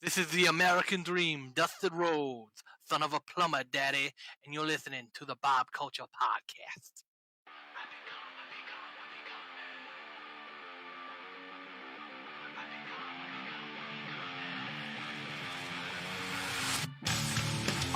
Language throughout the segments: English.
This is the American Dream, Dustin Rhodes, son of a plumber, daddy, and you're listening to the Bob Culture Podcast.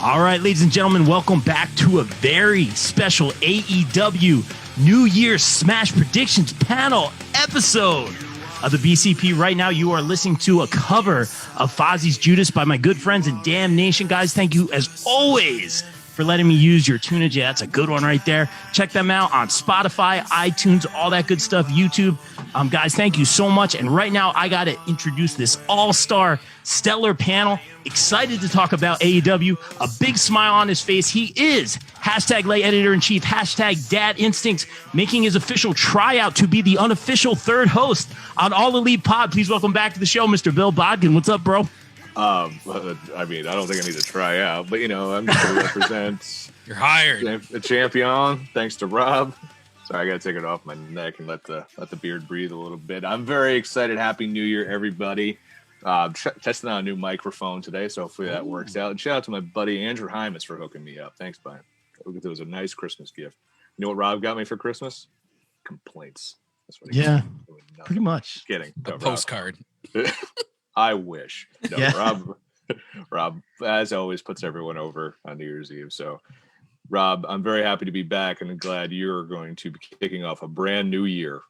All right, ladies and gentlemen, welcome back to a very special AEW New Year's Smash Predictions panel episode of the BCP. Right now, you are listening to a cover of Fozzie's Judas by my good friends in Damn Nation. Guys, thank you, as always, for letting me use your tunage. Yeah, that's a good one right there. Check them out on Spotify, iTunes, all that good stuff, YouTube. Guys, thank you so much. And right now, I got to introduce this all-star stellar panel. Excited to talk about AEW. A big smile on his face. He is hashtag lay editor-in-chief, hashtag dad instincts, making his official tryout to be the unofficial third host on All Elite Pod. Please welcome back to the show, Mr. Bill Bodkin. What's up, bro? I mean, I don't think I need to try out, but, you know, I'm just going to represent You're hired. The champion, thanks to Rob. Sorry, I got to take it off my neck and let the beard breathe a little bit. I'm very excited. Happy New Year, everybody. Testing out a new microphone today, so hopefully that works out. And shout out to my buddy Andrew Hymas for hooking me up. Thanks, bud. It was a nice Christmas gift. You know what Rob got me for Christmas? Complaints. That's what he got me. Pretty much. Just kidding. A postcard. I wish. No, Yeah. Rob, as always, puts everyone over on New Year's Eve. So, Rob, I'm very happy to be back and glad you're going to be kicking off a brand new year.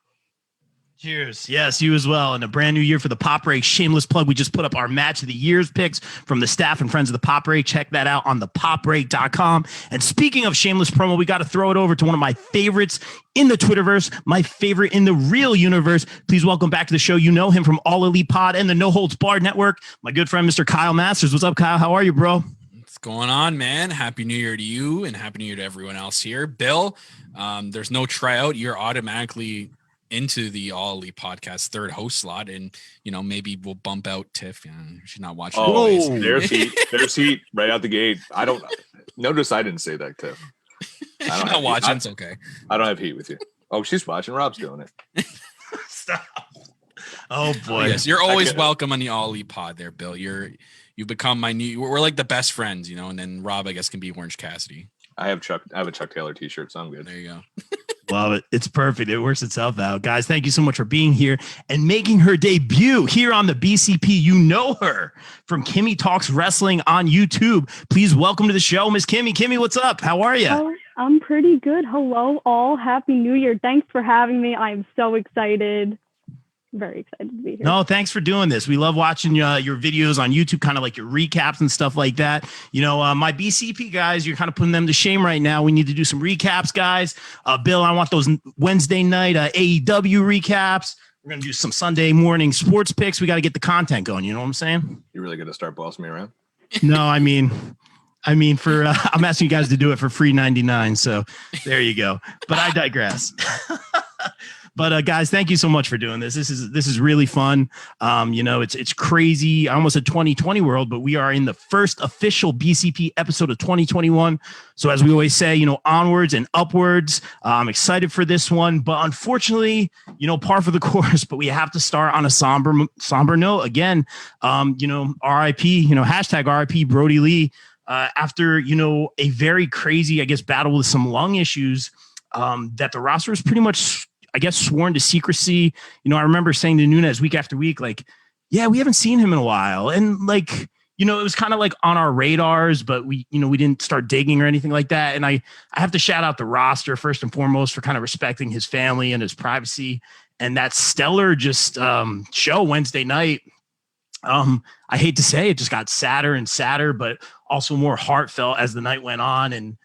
Cheers. Yes, you as well. And a brand new year for the Pop Break. Shameless plug. We just put up our match of the year's picks from the staff and friends of the Pop Break. Check that out on thepopbreak.com. And speaking of shameless promo, we got to throw it over to one of my favorites in the Twitterverse, my favorite in the real universe. Please welcome back to the show. You know him from All Elite Pod and the No Holds Barred Network. My good friend, Mr. Kyle Masters. What's up, Kyle? How are you, bro? What's going on, man? Happy New Year to you and Happy New Year to everyone else here. Bill, there's no tryout. You're automatically into the All Elite Podcast third host slot, and you know, maybe we'll bump out Tiff. She's not watching. Oh, there's heat. There's heat right out the gate. I don't notice. I didn't say that, Tiff. She's not watching. It's okay. I don't have heat with you. Oh, she's watching. Rob's doing it. Stop. Oh boy. Yes, you're always welcome on the All Elite Pod there, Bill. You've become my new. We're like the best friends, you know. And then Rob, I guess, can be Orange Cassidy. I have a Chuck Taylor t-shirt, so I'm good. There you go. Love it. It's perfect. It works itself out. Guys, thank you so much for being here and making her debut here on the BCP. You know her from Kimmy Talks Wrestling on YouTube. Please welcome to the show, Miss Kimmy. Kimmy, what's up? How are you? Oh, I'm pretty good. Hello, all. Happy New Year. Thanks for having me. I'm so excited. Very excited to be here. No, thanks for doing this. We love watching your videos on YouTube, kind of like your recaps and stuff like that. You know, my BCP guys, you're kind of putting them to shame right now. We need to do some recaps, guys. Bill, I want those Wednesday night AEW recaps. We're going to do some Sunday morning sports picks. We got to get the content going. You know what I'm saying? You really going to start bossing me around? No, I mean, for I'm asking you guys to do it for free 99. So there you go. But I digress. But guys, thank you so much for doing this. This is really fun. You know, it's crazy. I almost said 2020 world, but we are in the first official BCP episode of 2021. So as we always say, you know, onwards and upwards. I'm excited for this one, but unfortunately, you know, par for the course. But we have to start on a somber note again. You know, RIP. You know, hashtag RIP Brodie Lee. After, you know, a very crazy, I guess, battle with some lung issues, that the roster is pretty much, I guess, sworn to secrecy. You know, I remember saying to Nunez week after week, like, yeah, we haven't seen him in a while. And like, you know, it was kind of like on our radars, but we didn't start digging or anything like that. And I have to shout out the roster first and foremost for kind of respecting his family and his privacy. And that stellar show Wednesday night. I hate to say it, just got sadder and sadder, but also more heartfelt as the night went on. And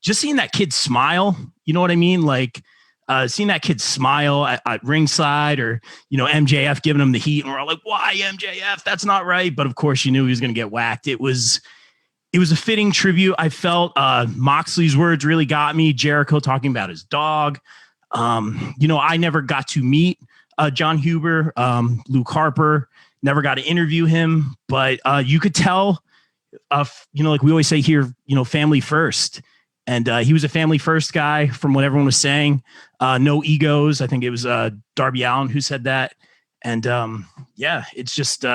just seeing that kid smile, you know what I mean? Like, seeing that kid smile at ringside, or, you know, MJF giving him the heat, and we're all like, why MJF? That's not right. But of course, you knew he was going to get whacked. It was a fitting tribute. I felt Moxley's words really got me. JayCrow talking about his dog. You know, I never got to meet John Huber, Luke Harper, never got to interview him, but you could tell, you know, like we always say here, you know, family first. And he was a family first guy from what everyone was saying. No egos. I think it was Darby Allin who said that. And yeah, it's just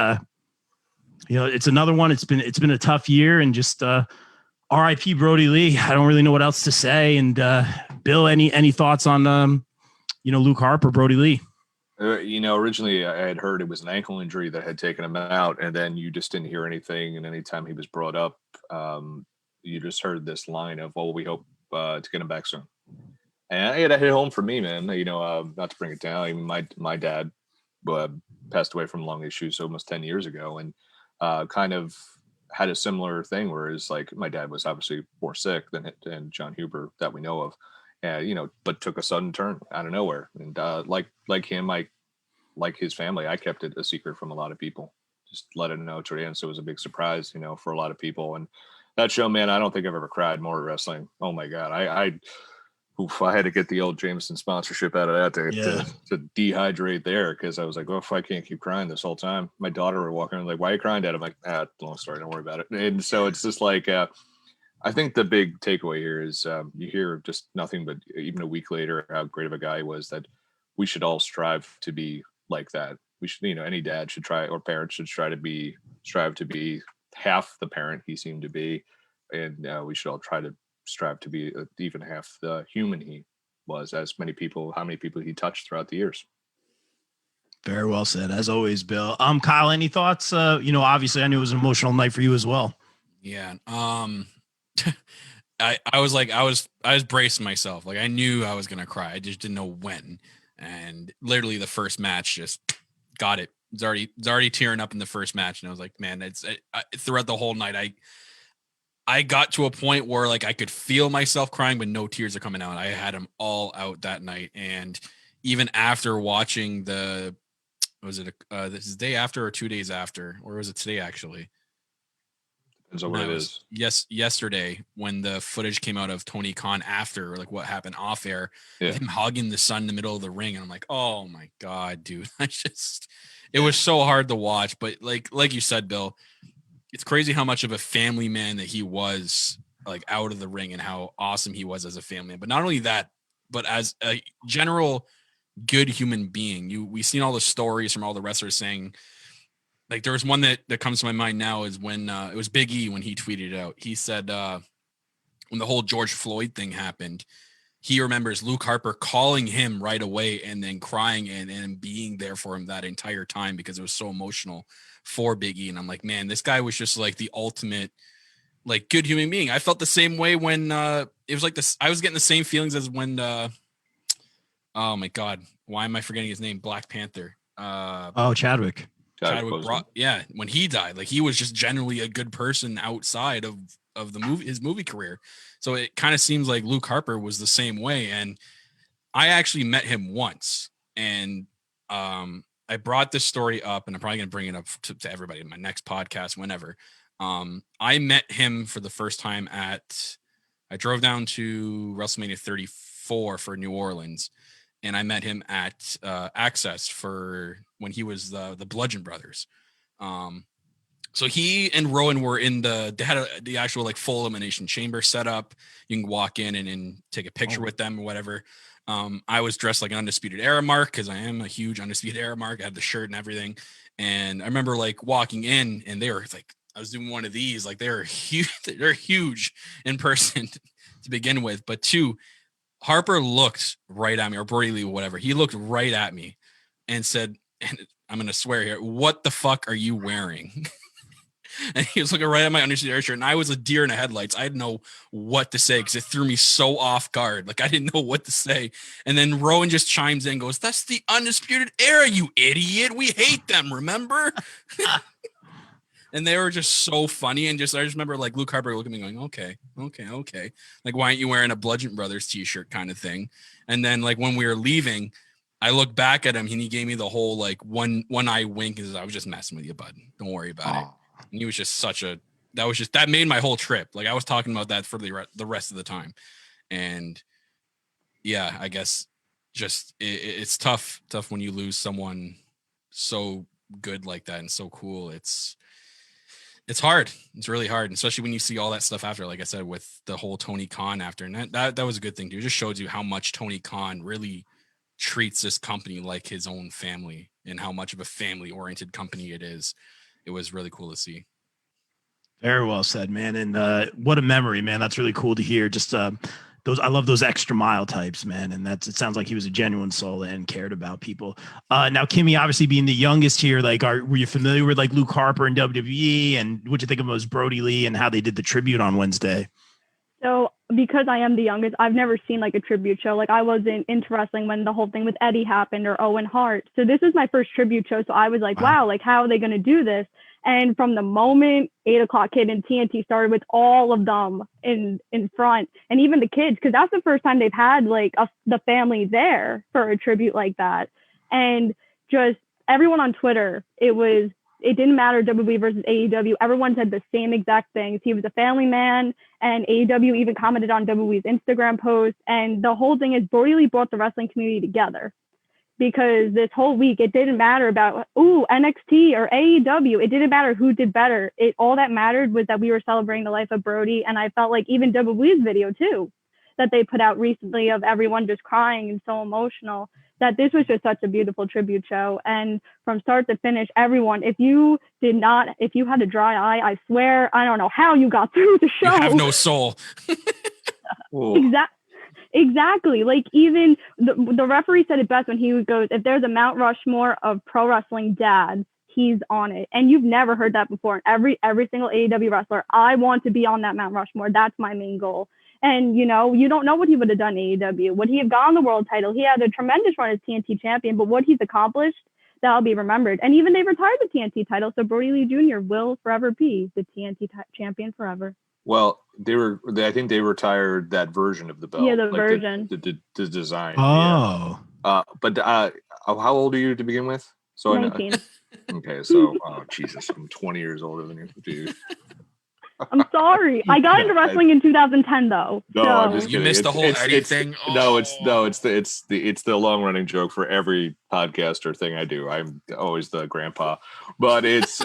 It's another one. It's been a tough year, and just R.I.P. Brodie Lee. I don't really know what else to say. And Bill, any thoughts on Luke Harper, Brodie Lee? Originally I had heard it was an ankle injury that had taken him out, and then you just didn't hear anything. And anytime he was brought up, you just heard this line of, "Well, we hope to get him back soon." And that hit home for me, man. Not to bring it down. Even my dad passed away from lung issues almost 10 years ago, and kind of had a similar thing where it's like my dad was obviously more sick than John Huber that we know of. But took a sudden turn out of nowhere. And like him, like his family, I kept it a secret from a lot of people. Just let it know toward the end. So it was a big surprise, for a lot of people. And that show, man, I don't think I've ever cried more at wrestling. Oh my God. I had to get the old Jameson sponsorship out of that to dehydrate there, because I was like, if I can't keep crying this whole time. My daughter would walk in like, "Why are you crying, Dad?" I'm like, long story, don't worry about it. And so it's just like, I think the big takeaway here is you hear just nothing but, even a week later, how great of a guy he was, that we should all strive to be like that. We should, any dad should try, or parent should strive to be half the parent he seemed to be. And we should all try to strive to be even half the human he was, how many people he touched throughout the years. Very well said, as always, Bill. Kyle, any thoughts? Obviously I knew it was an emotional night for you as well. Yeah. I was bracing myself. Like, I knew I was going to cry. I just didn't know when. And literally the first match just got it. It's already tearing up in the first match. And I was like, man, throughout the whole night, I got to a point where like I could feel myself crying, but no tears are coming out. I had them all out that night. And even after watching this is day after or 2 days after, or was it today actually? Depends on what it is. Yes, yesterday when the footage came out of Tony Khan after, like what happened off air, him hugging the son in the middle of the ring, and I'm like, oh my God, dude! It was so hard to watch. But like you said, Bill, it's crazy how much of a family man that he was, like out of the ring, and how awesome he was as a family man. But not only that, but as a general good human being. We've seen all the stories from all the wrestlers saying. Like, there was one that comes to my mind now is when it was Big E, when he tweeted it out. He said when the whole George Floyd thing happened, he remembers Luke Harper calling him right away and then crying and being there for him that entire time, because it was so emotional for Big E. And I'm like, man, this guy was just like the ultimate, like, good human being. I felt the same way when it was like this. I was getting the same feelings as when oh my God, why am I forgetting his name? Black Panther. Chadwick. When he died, like, he was just generally a good person outside of his movie career. So it kind of seems like Luke Harper was the same way. And I actually met him once, and I brought this story up, and I'm probably going to bring it up to everybody in my next podcast, whenever. I met him for the first time I drove down to WrestleMania 34 for New Orleans. And I met him at Access for when he was the Bludgeon Brothers. So he and Rowan were they had the actual like full elimination chamber set up. You can walk in and take a picture with them or whatever. I was dressed like an Undisputed Era mark, because I am a huge Undisputed Era mark. I had the shirt and everything. And I remember like walking in, and they were like, I was doing one of these, like, they're huge. They're huge in person to begin with, but two, Harper looked right at me, or Brodie Lee, or whatever. He looked right at me and said, and I'm going to swear here, "What the fuck are you wearing?" And he was looking right at my Undisputed Era shirt, and I was a deer in the headlights. I didn't know what to say, because it threw me so off guard. Like, I didn't know what to say. And then Rowan just chimes in and goes, "That's the Undisputed Era, you idiot. We hate them, remember?" And they were just so funny. And I just remember like Luke Harper looking at me going, okay. Like, why aren't you wearing a Bludgeon Brothers t-shirt kind of thing? And then like when we were leaving, I looked back at him, and he gave me the whole like one eye wink, and says, "I was just messing with you, bud. Don't worry about it." And he was just that made my whole trip. Like, I was talking about that for the rest of the time. And yeah, I guess just it's tough when you lose someone so good like that and so cool. It's hard. It's really hard, especially when you see all that stuff after, like I said, with the whole Tony Khan after. And that was a good thing too. It just shows you how much Tony Khan really treats this company like his own family, and how much of a family oriented company it is. it was really cool to see. Very well said, man. And what a memory, man. That's really cool to hear. Just those, I love those extra mile types, man. And it sounds like he was a genuine soul and cared about people. Now, Kimmy, obviously being the youngest here, like, were you familiar with like Luke Harper and WWE, and what'd you think of most Brodie Lee and how they did the tribute on Wednesday? So because I am the youngest, I've never seen like a tribute show. Like I wasn't into wrestling when the whole thing with Eddie happened or Owen Hart. So this is my first tribute show. So I was like, wow, like how are they going to do this? And from the moment 8 o'clock kid and TNT started with all of them in front, and even the kids, because that's the first time they've had like the family there for a tribute like that. And just everyone on Twitter, it didn't matter WWE versus AEW. Everyone said the same exact things. He was a family man, and AEW even commented on WWE's Instagram post. And the whole thing is Brodie Lee brought the wrestling community together, because this whole week, it didn't matter about, NXT or AEW. It didn't matter who did better. All that mattered was that we were celebrating the life of Brodie. And I felt like even WWE's video too, that they put out recently of everyone just crying and so emotional, that this was just such a beautiful tribute show. And from start to finish, everyone, if you had a dry eye, I swear, I don't know how you got through the show. You have no soul. Exactly. Like even the referee said it best when he goes, if there's a Mount Rushmore of pro wrestling dads, he's on it. And you've never heard that before. Every single AEW wrestler, I want to be on that Mount Rushmore. That's my main goal. And, you don't know what he would have done in AEW. Would he have gotten the world title? He had a tremendous run as TNT champion, but what he's accomplished, that'll be remembered. And even they retired the TNT title, so Brodie Lee Jr. will forever be the TNT champion forever. Well, I think they retired that version of the belt. Yeah, the version. The design. Oh. Yeah. But how old are you to begin with? So 19. Okay, so Jesus, I'm 20 years older than you, dude. I'm sorry. I got into wrestling in 2010, though. No, so. I'm just You kidding. missed the whole Eddie thing. It's the long running joke for every podcaster thing I do. I'm always the grandpa, but it's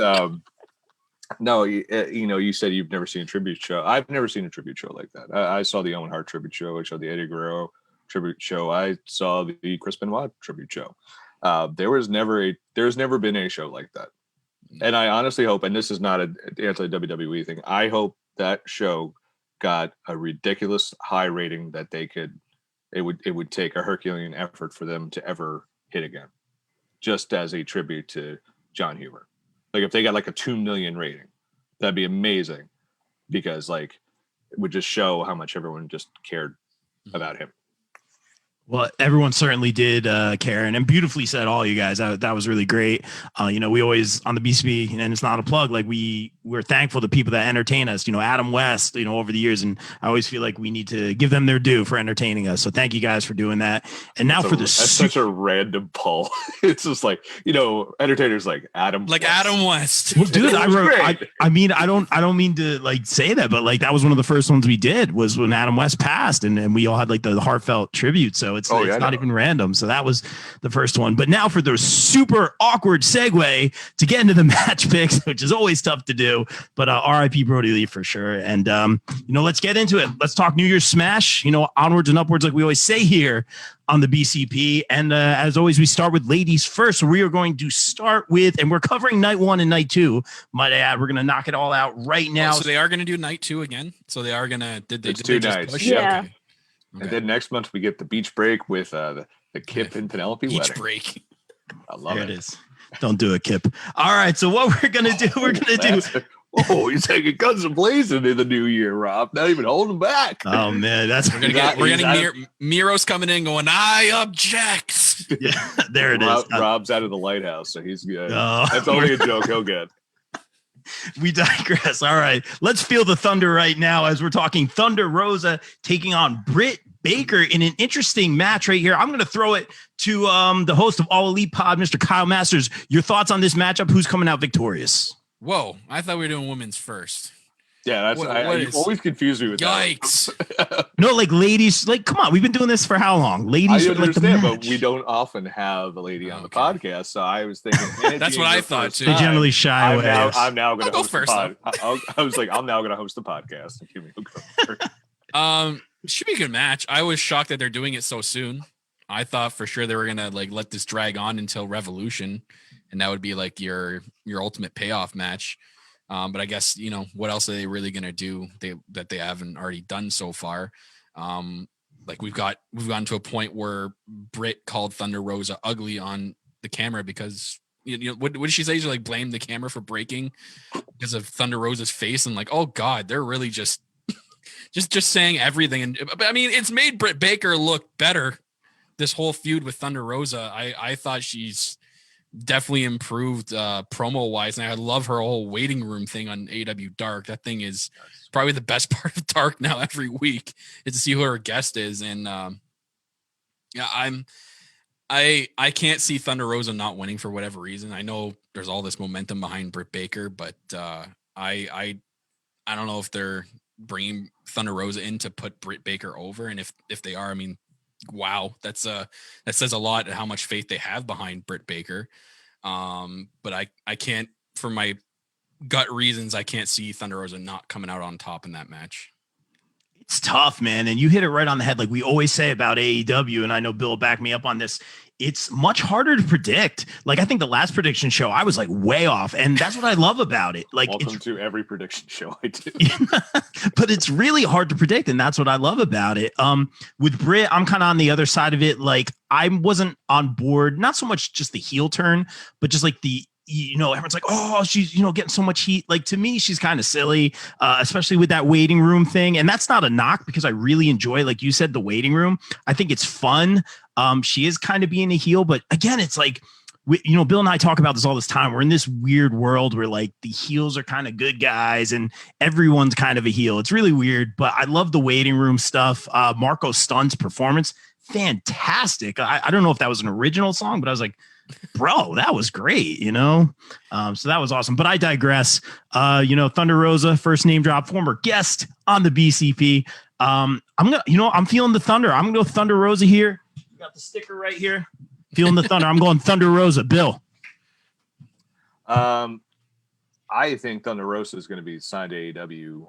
no. You said you've never seen a tribute show. I've never seen a tribute show like that. I saw the Owen Hart tribute show. I saw the Eddie Guerrero tribute show. I saw the Chris Benoit tribute show. There's never been a show like that. And I honestly hope, and this is not an anti-WWE thing, I hope that show got a ridiculous high rating that it would take a Herculean effort for them to ever hit again, just as a tribute to John Huber. Like if they got like a 2 million rating, that'd be amazing, because like it would just show how much everyone just cared about him. Well, everyone certainly did, Karen, and beautifully said, all you guys. That was really great. We always on the BCB, and it's not a plug, like we're thankful to people that entertain us, Adam West, over the years. And I always feel like we need to give them their due for entertaining us. So thank you guys for doing that. And now that's such a random poll. It's just like, entertainers like Adam West. Adam West. Well, dude, I mean, I don't mean to like say that, but like that was one of the first ones we did was when Adam West passed, and we all had like the heartfelt tribute. So it's not even random. So that was the first one. But now for the super awkward segue to get into the match picks, which is always tough to do. But RIP Brodie Lee for sure. And, let's get into it. Let's talk New Year's Smash, onwards and upwards, like we always say here on the BCP. And as always, we start with ladies first. So we are going to start with, and we're covering night 1 and night 2. Might I add, we're going to knock it all out right now. So they are going to do night 2 again. So they are going to, did they 2 just nights. push? Yeah. Okay. And then next month we get the beach break with the Kip and Penelope Beach wedding. break. I love it. There it is. Don't do it, Kip. All right. So what we're going to do, Oh, he's taking guns and blazing in the new year, Rob. Not even holding back. Oh man, we're getting Miro's coming in going, I object. Yeah, there it is. Rob's out of the lighthouse, so he's good. That's only a joke. He'll get. We digress. All right, let's feel the thunder right now as we're talking Thunder Rosa taking on Britt Baker in an interesting match right here. I'm going to throw it to the host of All Elite Pod, Mr. Kyle Masters. Your thoughts on this matchup? Who's coming out victorious? Whoa, I thought we were doing women's first. Yeah, you always confuse me with yikes. That. No, like ladies, like come on, we've been doing this for how long? Ladies, I understand, but we don't often have a lady on the podcast, so I was thinking that's what I thought too. They generally shy away. I'm now going to host first. I was like, I'm now going to host the podcast. And Kimmy will go first. Should be a good match. I was shocked that they're doing it so soon. I thought for sure they were gonna like let this drag on until Revolution, and that would be like your ultimate payoff match. But I guess, you know, what else are they really going to do that they haven't already done so far? Like we've gotten to a point where Britt called Thunder Rosa ugly on the camera because, you know, what did she say? She like blamed the camera for breaking because of Thunder Rosa's face, and like, oh God, they're really just saying everything. And but I mean, it's made Britt Baker look better. This whole feud with Thunder Rosa, I thought she's definitely improved promo wise, and I love her whole waiting room thing on AEW Dark. That thing is probably the best part of Dark now. Every week is to see who her guest is, and yeah, I can't see Thunder Rosa not winning for whatever reason. I know there's all this momentum behind Britt Baker, but I don't know if they're bringing Thunder Rosa in to put Britt Baker over, and if they are, I mean, wow, that says a lot at how much faith they have behind Britt Baker. But I can't, for my gut reasons, I can't see Thunder Rosa not coming out on top in that match. It's tough, man. And you hit it right on the head. Like we always say about AEW, and I know Bill will back me up on this. It's much harder to predict. Like I think the last prediction show, I was like way off. And that's what I love about it. Like welcome to every prediction show I do. But it's really hard to predict. And that's what I love about it. With Britt, I'm kind of on the other side of it. Like I wasn't on board, not so much just the heel turn, but just like the, you know, everyone's like, oh, she's, you know, getting so much heat. Like to me, she's kind of silly, especially with that waiting room thing. And that's not a knock because I really enjoy, like you said, the waiting room. I think it's fun. She is kind of being a heel, but again, it's like, you know, Bill and I talk about this all this time. We're in this weird world where like the heels are kind of good guys and everyone's kind of a heel. It's really weird, but I love the waiting room stuff. Marco Stunt's performance, fantastic. I don't know if that was an original song, but I was like, bro, that was great, you know? So that was awesome, but I digress. You know, Thunder Rosa, first name drop, former guest on the BCP. I'm feeling the Thunder. I'm gonna go Thunder Rosa here. You got the sticker right here. Feeling the Thunder. I'm going Thunder Rosa. Bill. I think Thunder Rosa is going to be signed to AEW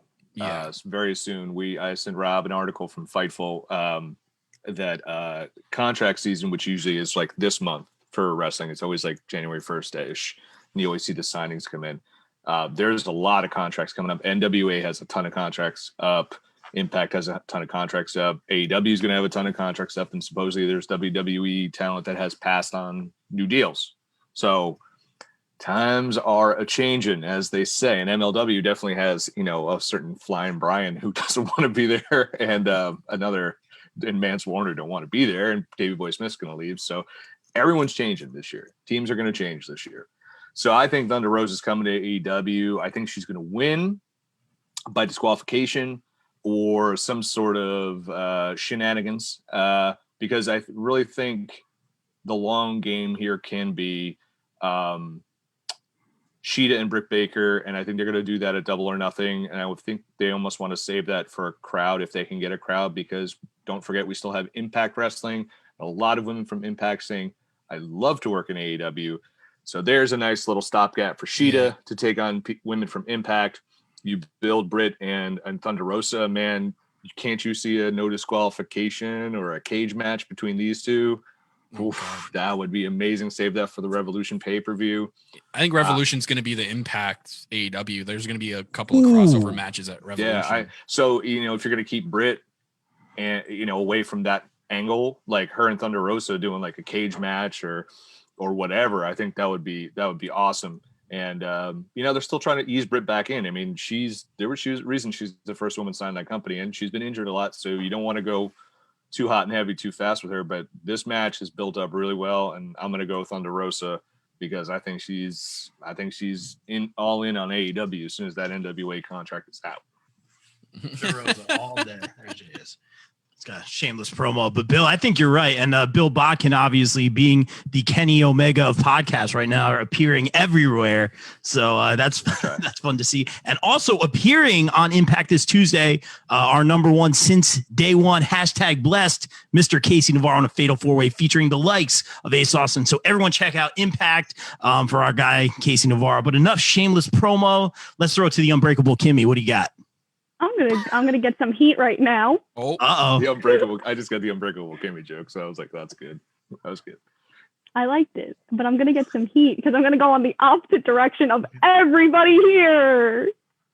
very soon. I sent Rob an article from Fightful that contract season, which usually is like this month for wrestling, it's always like January 1st-ish, and you always see the signings come in. There's a lot of contracts coming up. NWA has a ton of contracts up. Impact has a ton of contracts up. AEW is going to have a ton of contracts up, and supposedly there's WWE talent that has passed on new deals. So times are a changing, as they say. And MLW definitely has, you know, a certain Flying Brian who doesn't want to be there, and another and Mance Warner don't want to be there, and Davey Boy Smith's going to leave. So everyone's changing this year. Teams are going to change this year. So I think Thunder Rosa is coming to AEW. I think she's going to win by disqualification or some sort of shenanigans, because I really think the long game here can be Sheeta and Britt Baker, and I think they're going to do that at Double or Nothing, and I would think they almost want to save that for a crowd if they can get a crowd, because don't forget we still have Impact Wrestling, a lot of women from Impact saying, I love to work in AEW. So there's a nice little stopgap for Sheeta to take on women from Impact. You build Britt and Thunder Rosa, man, can't you see a no disqualification or a cage match between these two? Oof, that would be amazing. Save that for the Revolution pay-per-view. I think Revolution's going to be the Impact AEW. There's going to be a couple of crossover matches at Revolution. Yeah, so, you know, if you're going to keep Britt and, you know, away from that angle, like her and Thunder Rosa doing like a cage match or whatever, I think that would be awesome. And you know, they're still trying to ease Britt back in. I mean, she's the reason she's the first woman signed that company, and she's been injured a lot, so you don't want to go too hot and heavy too fast with her. But this match has built up really well, and I'm gonna go Thunder Rosa because I think she's all in on AEW as soon as that NWA contract is out. Thunder Rosa all day. There she is. Got a shameless promo, but Bill, I think you're right. And Bill Bodkin, obviously being the Kenny Omega of podcasts right now, are appearing everywhere. So that's that's fun to see. And also appearing on Impact this Tuesday, our number one since day one, #blessed, Mr. Casey Navarro on a fatal 4-way featuring the likes of Ace Austin. So everyone check out Impact for our guy, Casey Navarro. But enough shameless promo. Let's throw it to the unbreakable Kimmy. What do you got? I'm gonna get some heat right now. Oh, the unbreakable! I just got the unbreakable Kimmy joke, so I was like, "That's good. That was good." I liked it, but I'm gonna get some heat because I'm gonna go on the opposite direction of everybody here.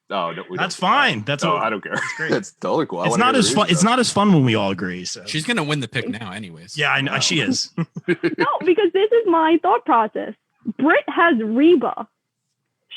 No, that's fine. That's no, all. I don't care. That's great. That's totally cool. It's not as fun. It's not as fun when we all agree. So She's gonna win the pick now, anyways. yeah, I know she is. No, because this is my thought process. Britt has Reba.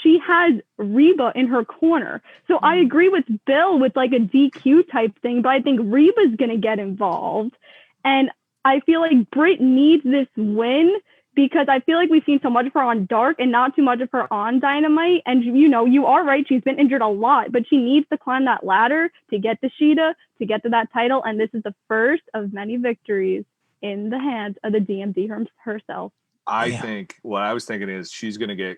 She has Reba in her corner. So I agree with Bill with like a DQ type thing, but I think Reba's going to get involved. And I feel like Britt needs this win because I feel like we've seen so much of her on Dark and not too much of her on Dynamite. And, you know, you are right. She's been injured a lot, but she needs to climb that ladder to get to Sheeta, to get to that title. And this is the first of many victories in the hands of the DMD herself. I think what I was thinking is she's going to get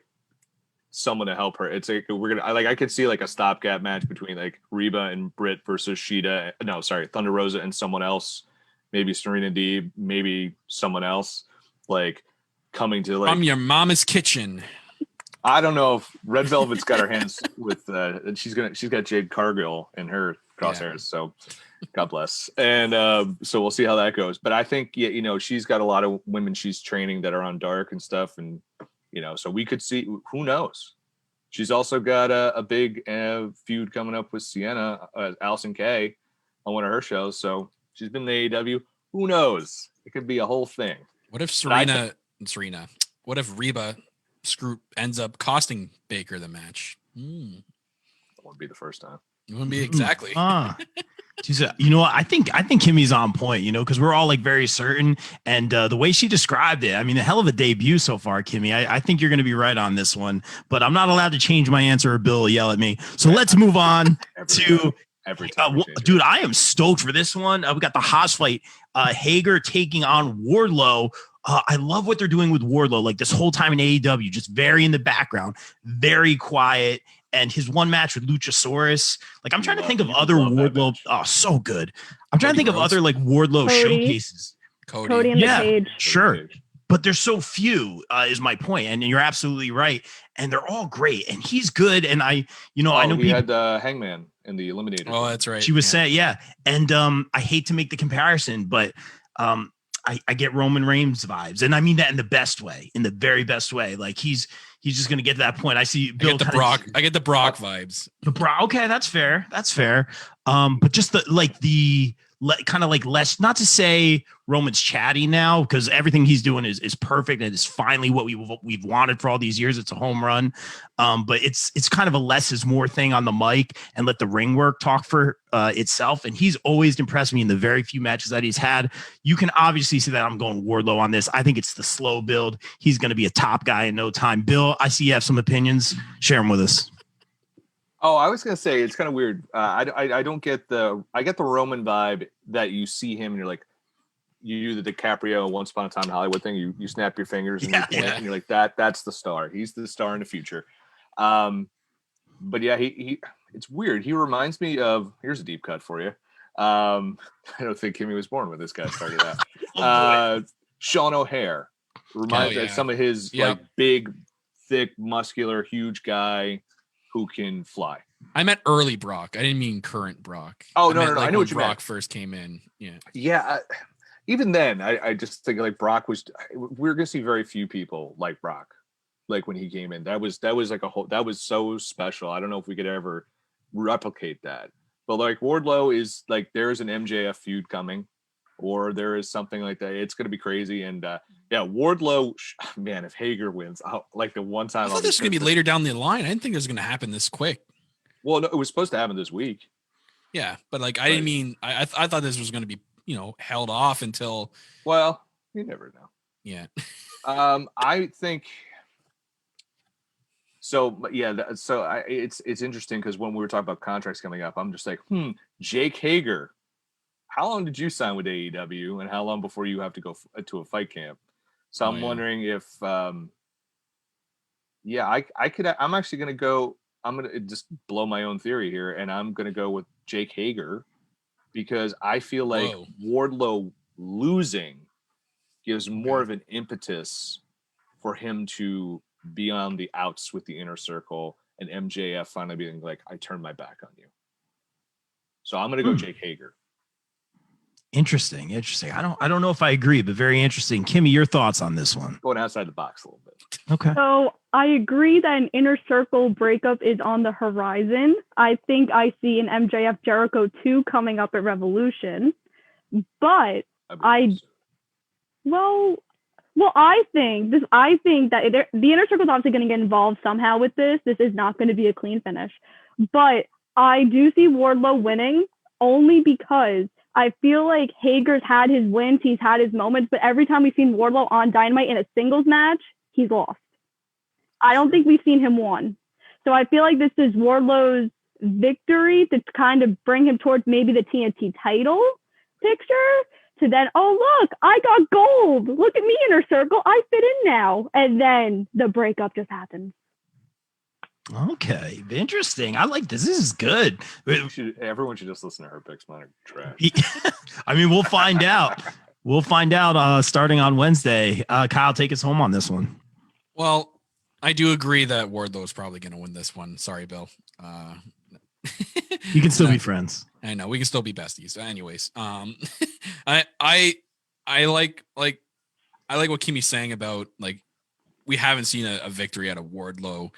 someone to help her. It's like I could see like a stopgap match between like Reba and Britt versus Sheeta. No, sorry, Thunder Rosa and someone else. Maybe Serena Deeb, maybe someone else. Like coming to like from your mama's kitchen. I don't know if Red Velvet's got her hands with. She's got Jade Cargill in her crosshairs. So God bless. And so we'll see how that goes. But I think you know she's got a lot of women she's training that are on Dark and stuff, and you know so we could see who knows. She's also got a big feud coming up with Sienna, Allison Kay, on one of her shows. So she's been in the AEW. Who knows? It could be a whole thing. What if Serena? What if Reba ends up costing Baker the match? That won't be the first time. It wouldn't be exactly. You know what? I think Kimmy's on point, you know, because we're all like very certain. And the way she described it, I mean, a hell of a debut so far, Kimmy. I think you're going to be right on this one, but I'm not allowed to change my answer or Bill will yell at me. So let's move on to every time. Dude, I am stoked for this one. We got the Haas fight. Hager taking on Wardlow. I love what they're doing with Wardlow. Like this whole time in AEW, just very in the background, very quiet. And his one match with Luchasaurus, like I'm trying to think of other Wardlow. Oh, so good. I'm trying to think of other like Wardlow showcases. Cody and the Cage. Sure. But there's so few is my point. And you're absolutely right. And they're all great. And he's good. And I know he had Hangman in the Eliminator. Oh, that's right. She was saying, yeah. And I hate to make the comparison, but I get Roman Reigns vibes. And I mean that in the best way, in the very best way. Like he's just going to get to that point. I see Bill. I get the Brock vibes. The Brock. Okay. That's fair. That's fair. But just kind of like less, not to say Roman's chatty now, because everything he's doing is perfect and is finally what we've wanted for all these years. It's a home run. But it's kind of a less is more thing on the mic and let the ring work talk for itself. And he's always impressed me in the very few matches that he's had. You can obviously see that I'm going Wardlow on this. I think it's the slow build. He's going to be a top guy in no time. Bill, I see you have some opinions. Share them with us. Oh, I was gonna say it's kind of weird. I don't get I get the Roman vibe that you see him and you're like, you do the DiCaprio Once Upon a Time in Hollywood thing. You snap your fingers and, and you're like that's the star. He's the star in the future. But yeah, he it's weird. He reminds me of, here's a deep cut for you. I don't think Kimmy was born when this guy started out. Sean O'Hare reminds me of some of his like big, thick, muscular, huge guy who can fly. I meant early Brock. I didn't mean current Brock. Oh, no. Like I know what you meant. Brock first came in. Yeah. Yeah. Even then, I just think like Brock we're going to see very few people like Brock. Like when he came in, that was like that was so special. I don't know if we could ever replicate that. But like Wardlow is like, there's an MJF feud coming, or there is something like that. It's going to be crazy. And Wardlow, man, if Hager wins, like the one time. I thought this was going to be later down the line. I didn't think it was going to happen this quick. Well, no, it was supposed to happen this week. Yeah, but like I didn't mean I thought this was going to be held off until. Well, you never know. Yeah. I think. So yeah, it's interesting because when we were talking about contracts coming up, I'm just like, Jake Hager. How long did you sign with AEW, and how long before you have to go to a fight camp? So I'm wondering if, I could. I'm actually going to go. I'm going to just blow my own theory here, and I'm going to go with Jake Hager because I feel like Wardlow losing gives more of an impetus for him to be on the outs with the inner circle, and MJF finally being like, I turned my back on you. So I'm going to go Jake Hager. Interesting. I don't know if I agree, but very interesting. Kimmy, your thoughts on this one? Going outside the box a little bit. Okay. So I agree that an Inner Circle breakup is on the horizon. I think I see an MJF Jericho 2 coming up at Revolution. But I think that the Inner Circle is obviously going to get involved somehow with this. This is not going to be a clean finish. But I do see Wardlow winning only because I feel like Hager's had his wins, he's had his moments, but every time we've seen Wardlow on Dynamite in a singles match, he's lost. I don't think we've seen him won. So I feel like this is Wardlow's victory to kind of bring him towards maybe the TNT title picture. To then, oh, look, I got gold. Look at me, Inner Circle. I fit in now. And then the breakup just happens. Okay, interesting. I like this. This is good. Everyone should just listen to her picks. Mine are trash. I mean, we'll find out. We'll find out starting on Wednesday. Kyle, take us home on this one. Well, I do agree that Wardlow is probably going to win this one. Sorry, Bill. You can still be friends. I know we can still be besties. Anyways, I like what Kimmy's saying about like we haven't seen a victory out of Wardlow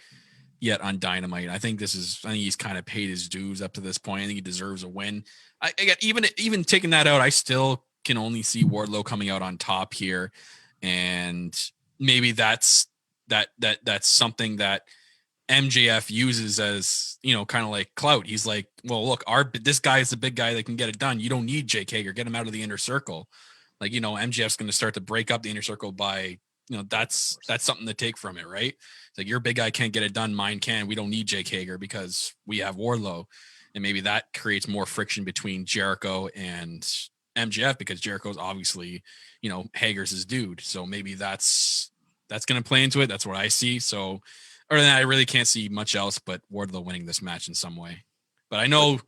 yet on Dynamite. I think he's kind of paid his dues up to this point. I think he deserves a win. I got even taking that out, I still can only see Wardlow coming out on top here, and maybe that's something that MJF uses as, kind of like clout. He's like, well, look, this guy is the big guy that can get it done. You don't need Jake Hager. Get him out of the Inner Circle. Like, MJF's going to start to break up the Inner Circle by, that's something to take from it, right? It's like your big guy can't get it done. Mine can. We don't need Jake Hager because we have Wardlow. And maybe that creates more friction between Jericho and MJF because Jericho's obviously, Hager's his dude. So maybe that's going to play into it. That's what I see. So, other than that, I really can't see much else but Wardlow winning this match in some way. But I know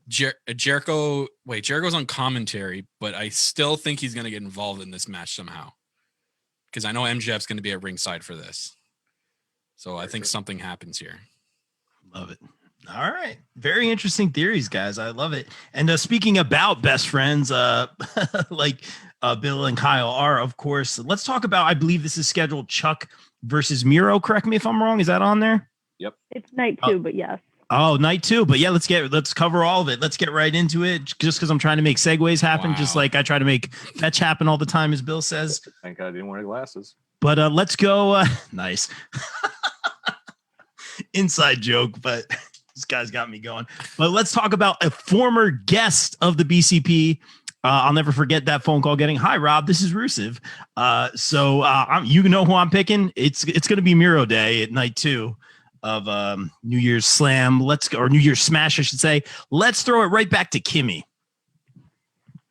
Jericho's on commentary, but I still think he's going to get involved in this match somehow. Because I know MJF's going to be at ringside for this. So I think something happens here. Love it. All right. Very interesting theories, guys. I love it. And speaking about best friends, like Bill and Kyle are, of course, let's talk about, I believe this is scheduled Chuck versus Miro. Correct me if I'm wrong. Is that on there? Yep. It's night 2, but yes. Oh, night 2. But yeah, let's cover all of it. Let's get right into it. Just because I'm trying to make segues happen, just like I try to make fetch happen all the time, as Bill says. Thank God I didn't wear glasses. But let's go. Nice. Inside joke, but this guy's got me going. But let's talk about a former guest of the BCP. I'll never forget that phone call getting, "Hi, Rob, this is Rusev." So you know who I'm picking. It's going to be Miro Day at night 2 of New Year's Slam. Or New Year's Smash, I should say. Let's throw it right back to Kimmy.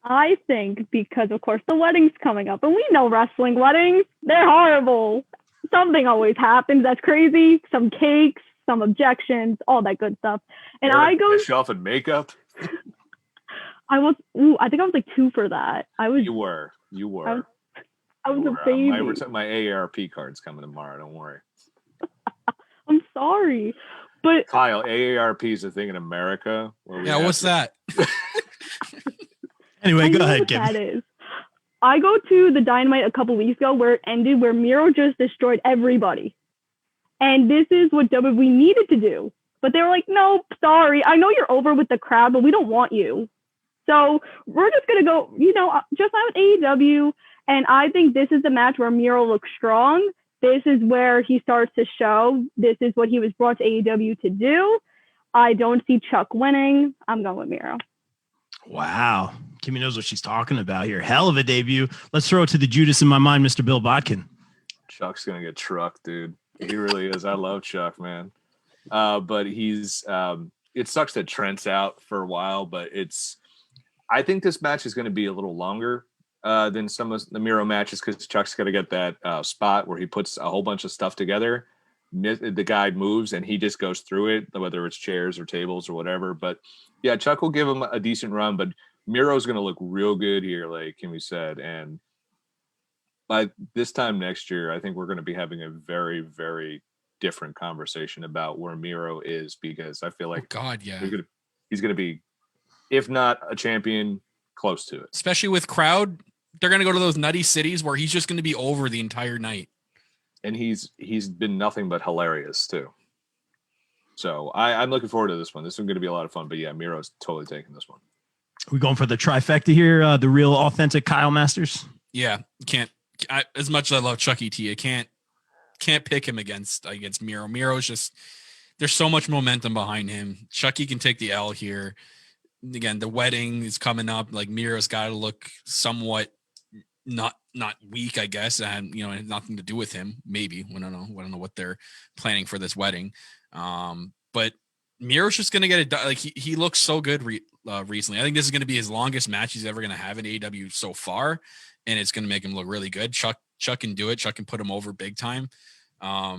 I think because, of course, the wedding's coming up. And we know wrestling weddings, they're horrible. Something always happens. That's crazy. Some cakes, some objections, all that good stuff. And I go... Show off in makeup? I think I was like 2 for that. You were. I was a baby. My AARP card's coming tomorrow. Don't worry. I'm sorry. But Kyle, AARP is a thing in America. Yeah, what's that? Anyway, go ahead, Kim. That is. I go to the Dynamite a couple weeks ago where it ended, where Miro just destroyed everybody. And this is what WWE needed to do. But they were like, no, sorry. I know you're over with the crowd, but we don't want you. So we're just going to go, just not with AEW. And I think this is the match where Miro looks strong. This is where he starts to show. This is what he was brought to AEW to do. I don't see Chuck winning. I'm going with Miro. Wow. Kimmy knows what she's talking about here. Hell of a debut. Let's throw it to the Judas in my mind, Mr. Bill Bodkin. Chuck's going to get trucked, dude. He really is. I love Chuck, man. But he's it sucks that Trent's out for a while, but I think this match is going to be a little longer than some of the Miro matches because Chuck's got to get that spot where he puts a whole bunch of stuff together. The guy moves and he just goes through it, whether it's chairs or tables or whatever. But yeah, Chuck will give him a decent run, but Miro's going to look real good here, like Kimmy said. And by this time next year, I think we're going to be having a very, very different conversation about where Miro is because I feel like he's going close to it. Especially with crowd, they're going to go to those nutty cities where he's just going to be over the entire night. And he's been nothing but hilarious too. So I'm looking forward to this one. This is going to be a lot of fun. But yeah, Miro's totally taking this one. We going for the trifecta here, the real authentic Kyle Masters? Yeah, as much as I love Chucky T, I can't pick him against Miro. Miro's just, there's so much momentum behind him. Chucky can take the L here. Again, the wedding is coming up. Like Miro's got to look somewhat not weak, I guess, and it had nothing to do with him. Maybe I don't know what they're planning for this wedding. But Miro's just gonna get it done. Like he looks so good recently. I think this is gonna be his longest match he's ever gonna have in AEW so far, and it's gonna make him look really good. Chuck can do it. Chuck can put him over big time. I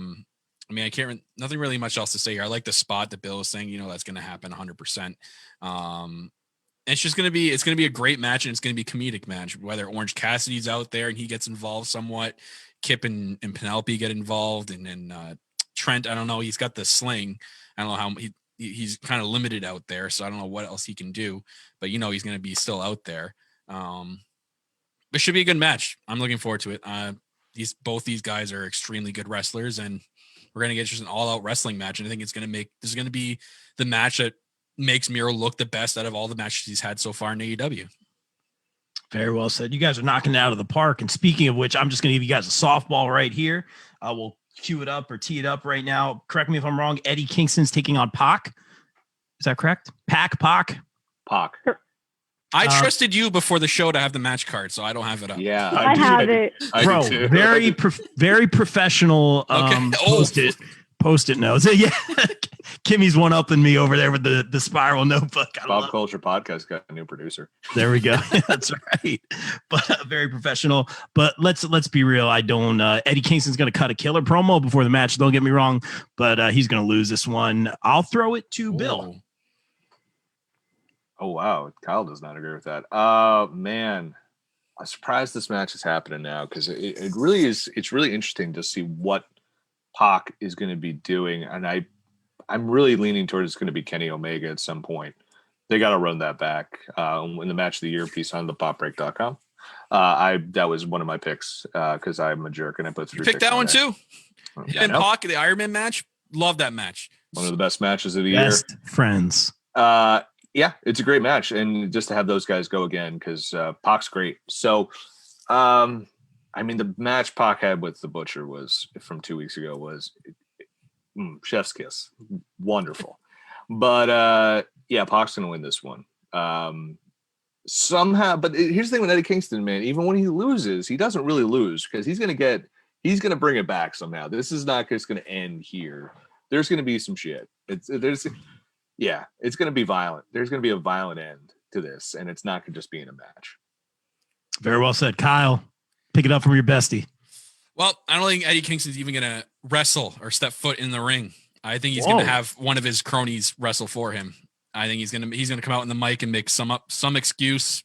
mean, nothing really much else to say here. I like the spot that Bill was saying. That's gonna happen 100%. It's going to be a great match, and it's going to be a comedic match, whether Orange Cassidy's out there and he gets involved somewhat, Kip and Penelope get involved. And then Trent, I don't know. He's got the sling. I don't know how he's kind of limited out there. So I don't know what else he can do, but he's going to be still out there. It should be a good match. I'm looking forward to it. Both these guys are extremely good wrestlers, and we're going to get just an all out wrestling match. And I think this is going to be the match that makes Miro look the best out of all the matches he's had so far in AEW. Very well said. You guys are knocking it out of the park. And speaking of which, I'm just going to give you guys a softball right here. We'll cue it up or tee it up right now. Correct me if I'm wrong. Eddie Kingston's taking on Pac. Is that correct? Pac. I trusted you before the show to have the match card, so I don't have it up. Yeah, I have it. Bro, very professional. Okay. Post-it notes. Yeah. Kimmy's one-upping me over there with the spiral notebook. Pop Culture Podcast got a new producer. There we go. That's right. But very professional. But let's be real. I don't. Eddie Kingston's going to cut a killer promo before the match. Don't get me wrong, but he's going to lose this one. I'll throw it to Bill. Oh wow, Kyle does not agree with that. Man, I'm surprised this match is happening now because it really is. It's really interesting to see what Pac is going to be doing, and I'm really leaning towards it's going to be Kenny Omega at some point. They got to run that back in the match of the year piece on thepopbreak.com. That was one of my picks because I'm a jerk and I put 3 picks. Pick that one too. Yeah, and Pac, the Iron Man match, love that match. One of the best matches of the Best year. Friends. Yeah, it's a great match, and just to have those guys go again because Pac's great. So, the match Pac had with the Butcher was from 2 weeks ago was chef's kiss, wonderful. But Pac's gonna win this one somehow. But here's the thing with Eddie Kingston, man. Even when he loses, he doesn't really lose because he's gonna bring it back somehow. This is not just gonna end here. There's gonna be some shit. It's gonna be violent. There's gonna be a violent end to this, and it's not gonna just be in a match. Very well said, Kyle. Pick it up from your bestie. Well, I don't think Eddie Kingston's even going to wrestle or step foot in the ring. I think he's going to have one of his cronies wrestle for him. I think he's going to come out in the mic and make some excuse.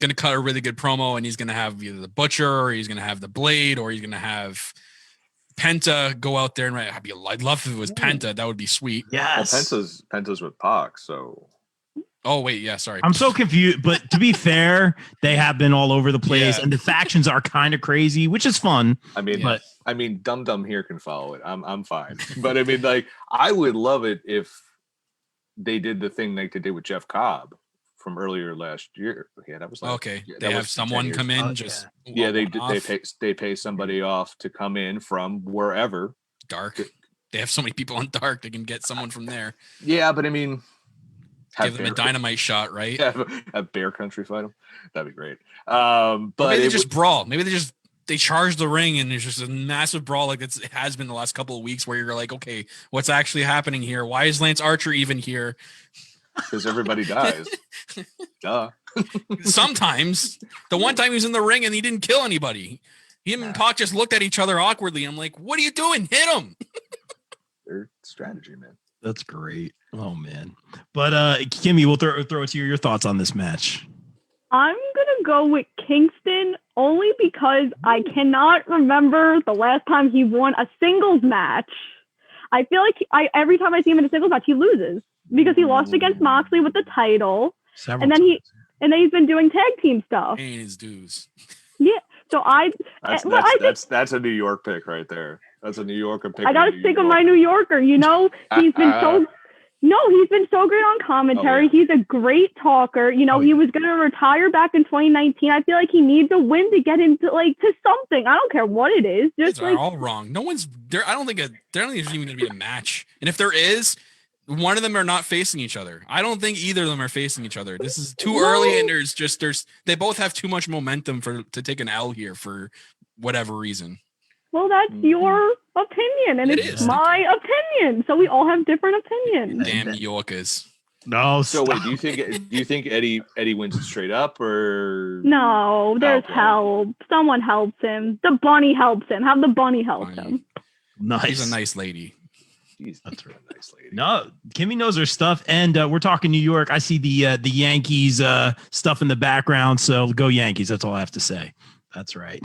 Going to cut a really good promo, and he's going to have either the Butcher, or he's going to have the Blade, or he's going to have Penta go out there and I'd love if it was Penta. That would be sweet. Yes. Well, Penta's with Pac, so. Oh wait, yeah, sorry. I'm so confused, but to be fair, they have been all over the place, and the factions are kind of crazy, which is fun. Dum Dum here can follow it. I'm fine. But I would love it if they did the thing like they did with Jeff Cobb from earlier last year. Yeah, that was okay. They have someone come in, they pay somebody off to come in from wherever. Dark. They have so many people on Dark. They can get someone from there. Yeah, but give them a dynamite shot, right? Have Bear Country fight them. That'd be great. But maybe they just brawl. Maybe they charge the ring and there's just a massive brawl like it has been the last couple of weeks where you're like, okay, what's actually happening here? Why is Lance Archer even here? Because everybody dies. Duh. Sometimes. The one time he was in the ring and he didn't kill anybody. Him and Pac just looked at each other awkwardly. I'm like, what are you doing? Hit him. Their strategy, man. That's great. Oh man. But Kimmy, we'll throw it to you. Your thoughts on this match? I'm gonna go with Kingston only because I cannot remember the last time he won a singles match. I feel like every time I see him in a singles match, he loses because he lost against Moxley with the title, and then and then he's been doing tag team stuff. Paying his dues. Yeah. So That's a New York pick right there. That's a New Yorker pick. I gotta stick with my New Yorker. You know, he's been he's been so great on commentary. He's a great talker. You know, he was gonna retire back in 2019. I feel like he needs a win to get into to something. I don't care what it is. Just they're all wrong. No one's there. I don't think there isn't even gonna be a match. And if there is, one of them are not facing each other. I don't think either of them are facing each other. This is too early, and they both have too much momentum to take an L here for whatever reason. Well, that's your opinion, and it's my opinion. So we all have different opinions. Damn New Yorkers. No. So wait, do you think Eddie wins it straight up, or no? There's help. Someone helps him. The bunny helps him. Have the bunny help him. Nice. She's a nice lady. That's a real nice lady. No, Kimmy knows her stuff, and we're talking New York. I see the Yankees stuff in the background, so go Yankees. That's all I have to say. That's right.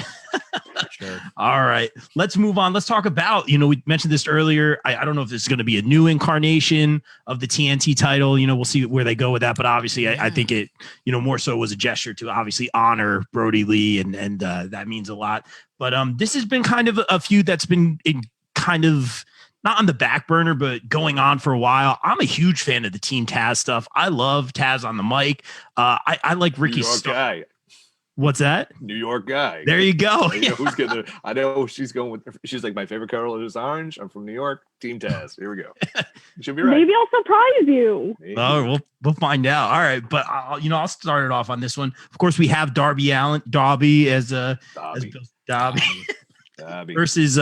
Sure. All right, let's move on. Let's talk about, we mentioned this earlier. I don't know if this is going to be a new incarnation of the TNT title. We'll see where they go with that. But obviously, I think it, more so was a gesture to obviously honor Brodie Lee, and that means a lot. But this has been kind of a feud that's been kind of not on the back burner, but going on for a while. I'm a huge fan of the Team Taz stuff. I love Taz on the mic. I like Ricky guy. What's that? New York guy. There you go. I know she's going with. She's like, my favorite color is orange. I'm from New York. Team Taz. Here we go. Should be right. Maybe I'll surprise you. Oh, we'll find out. All right, but I'll start it off on this one. Of course, we have Darby as Darby versus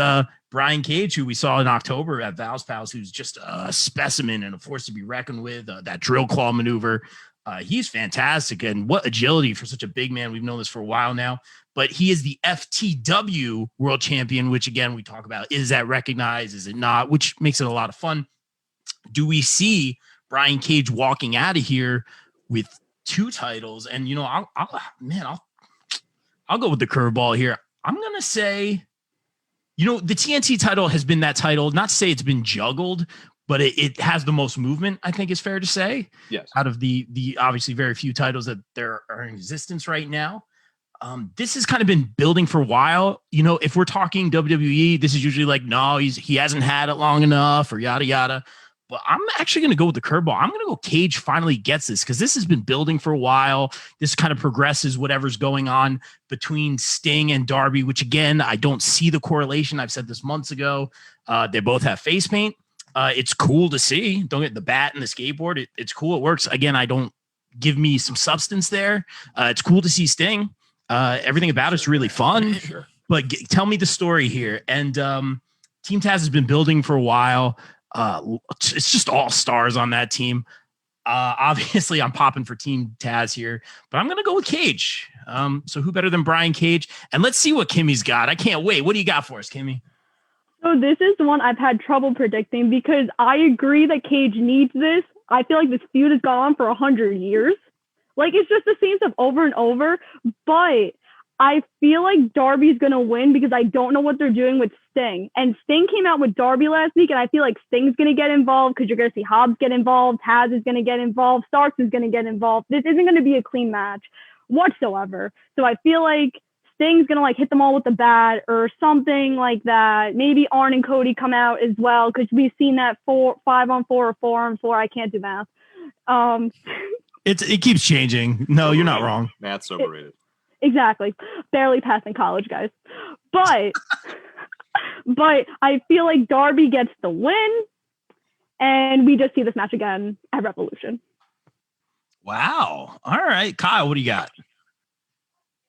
Brian Cage, who we saw in October at Val's Pals, who's just a specimen and a force to be reckoned with. That drill claw maneuver. He's fantastic, and what agility for such a big man. We've known this for a while now, but he is the FTW world champion, which again, we talk about, is that recognized? Is it not? Which makes it a lot of fun. Do we see Brian Cage walking out of here with 2 titles? And, I'll go with the curveball here. I'm going to say, the TNT title has been that title, not to say it's been juggled, but it has the most movement, I think is fair to say. Yes. Out of the obviously very few titles that there are in existence right now. This has kind of been building for a while. If we're talking WWE, this is usually like, no, he hasn't had it long enough or yada, yada. But I'm actually going to go with the curveball. I'm going to go Cage finally gets this, because this has been building for a while. This kind of progresses whatever's going on between Sting and Darby, which again, I don't see the correlation. I've said this months ago. They both have face paint. It's cool to see. Don't get the bat and the skateboard. It's cool. It works. Again, I don't give me some substance there. It's cool to see Sting. Everything about it's really fun. Sure. But tell me the story here. And Team Taz has been building for a while. It's just all stars on that team. Obviously, I'm popping for Team Taz here, but I'm going to go with Cage. So who better than Brian Cage? And let's see what Kimmy's got. I can't wait. What do you got for us, Kimmy? So this is the one I've had trouble predicting, because I agree that Cage needs this. I feel like this feud has gone on for 100 years. It's just the same stuff over and over. But I feel like Darby's going to win, because I don't know what they're doing with Sting. And Sting came out with Darby last week, and I feel like Sting's going to get involved, because you're going to see Hobbs get involved. Taz is going to get involved. Starks is going to get involved. This isn't going to be a clean match whatsoever. So I feel like Sting's going to hit them all with the bat or something like that. Maybe Arn and Cody come out as well, because we've seen that 5-on-4 or 4-on-4. I can't do math. It keeps changing. No, you're not wrong. Math's overrated. Exactly. Barely passing college, guys. But I feel like Darby gets the win, and we just see this match again at Revolution. Wow. All right. Kyle, what do you got?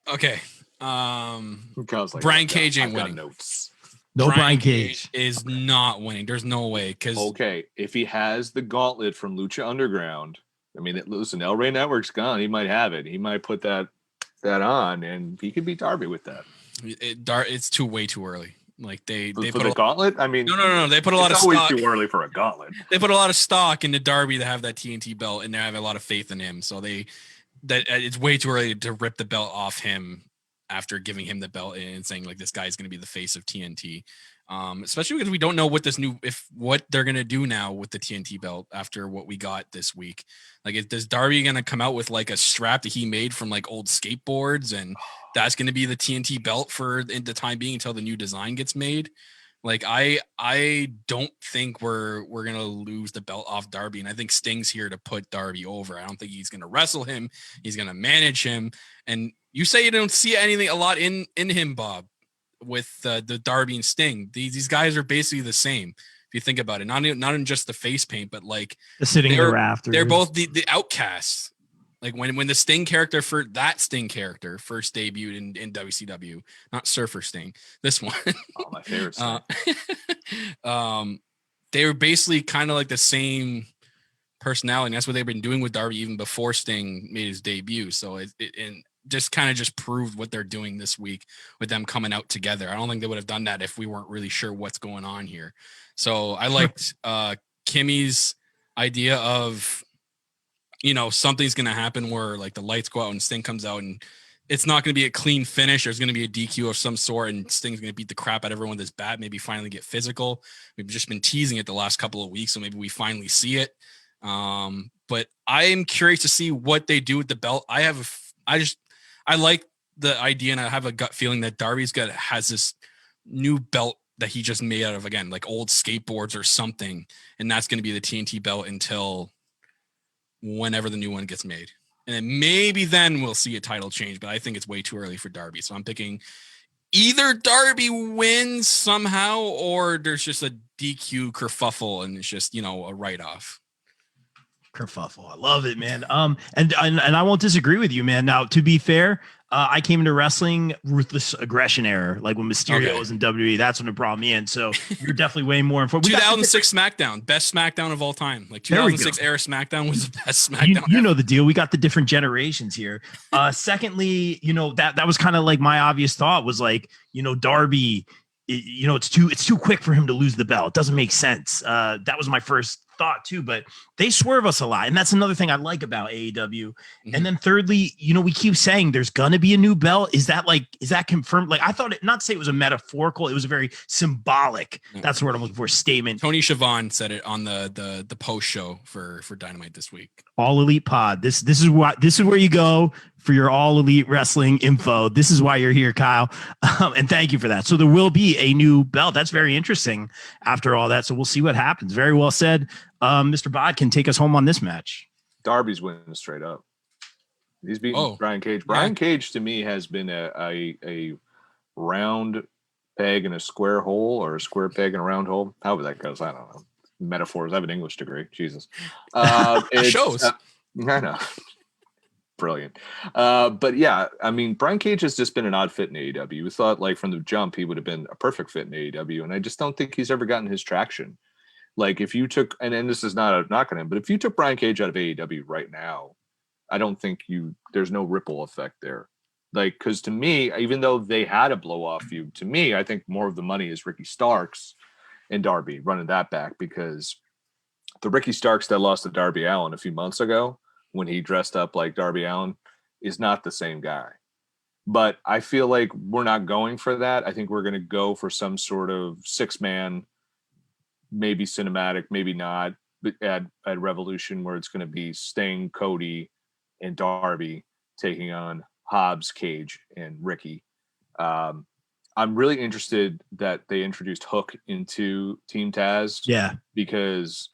Okay. Brian Cage ain't winning. Notes. No, Brian Cage is not winning. There's no way. Okay, if he has the gauntlet from Lucha Underground, listen, El Rey Network's gone. He might have it. He might put that on, and he could beat Darby with that. It's way too early. They for put the gauntlet. No. They put a lot of stock. It's always too early for a gauntlet. They put a lot of stock into Darby to have that TNT belt, and they have a lot of faith in him. So it's way too early to rip the belt off him after giving him the belt and saying this guy's going to be the face of TNT. Especially because we don't know what what they're gonna do now with the TNT belt after what we got this week. Like, is Darby gonna come out with like a strap that he made from like old skateboards, and that's gonna be the TNT belt for the time being until the new design gets made? Like, I don't think we're gonna lose the belt off Darby, and I think Sting's here to put Darby over. I don't think he's gonna wrestle him. He's gonna manage him. And you say you don't see anything a lot in him, Bob, with the Darby and Sting. These guys are basically the same if you think about it. Not in just the face paint, but like the sitting in the rafters. They're both the outcasts. Like when the Sting character first debuted in WCW, not Surfer Sting, this one. Oh, my favorite Sting. They were basically kind of like the same personality. And that's what they've been doing with Darby even before Sting made his debut. So it just kind of just proved what they're doing this week with them coming out together. I don't think they would have done that if we weren't really sure what's going on here. So I liked Kimmy's idea of, something's going to happen where like the lights go out and Sting comes out, and it's not going to be a clean finish. There's going to be a DQ of some sort, and Sting's going to beat the crap out of everyone with his bat, maybe finally get physical. We've just been teasing it the last couple of weeks, so maybe we finally see it. But I am curious to see what they do with the belt. I like the idea, and I have a gut feeling that Darby's has this new belt that he just made out of, again, like old skateboards or something. And that's going to be the TNT belt until whenever the new one gets made. And then maybe then we'll see a title change, but I think it's way too early for Darby. So I'm picking either Darby wins somehow, or there's just a DQ kerfuffle and it's just, a write-off. Kerfuffle. I love it, man. And I won't disagree with you, man. Now, to be fair, I came into wrestling ruthless aggression era, like when Mysterio was in WWE. That's when it brought me in. So you're definitely way more informed. 2006 SmackDown, best SmackDown of all time. Like 2006 era SmackDown was the best SmackDown. You know the deal. We got the different generations here. Secondly, that was kind of like my obvious thought was like, Darby, it's too quick for him to lose the belt. It doesn't make sense. That was my first thought too, but they swerve us a lot, and that's another thing I like about AEW. Mm-hmm. And then thirdly, we keep saying there's gonna be a new belt. Is that confirmed? Like, I thought not to say it was a metaphorical, it was a very symbolic, that's what I'm looking for, statement. Tony Schiavone said it on the post show for Dynamite this week. All Elite Pod. This is where you go for your All Elite Wrestling info. This is why you're here, Kyle. And thank you for that. So there will be a new belt. That's very interesting after all that. So we'll see what happens. Very well said. Mr. Bodkin, take us home on this match. Darby's winning straight up. He's beating Brian Cage. Brian Cage, to me, has been a round peg in a square hole, or a square peg in a round hole. However that goes, I don't know. Metaphors. I have an English degree. Jesus. It shows. I know. Brilliant. But yeah, I mean, Brian Cage has just been an odd fit in AEW. We thought, like, from the jump, he would have been a perfect fit in AEW, and I just don't think he's ever gotten his traction. Like, if you took, and this is not a knock on him, but if you took Brian Cage out of AEW right now, I don't think there's no ripple effect there. Like, because to me, even though they had a blow-off feud, to me, I think more of the money is Ricky Starks and Darby running that back, because the Ricky Starks that lost to Darby Allin a few months ago, when he dressed up like Darby Allin, is not the same guy. But I feel like we're not going for that. I think we're going to go for some sort of 6-man, maybe cinematic, maybe not, but at Revolution, where it's going to be Sting, Cody, and Darby taking on Hobbs, Cage, and Ricky. I'm really interested that they introduced Hook into Team Taz. Yeah. Because,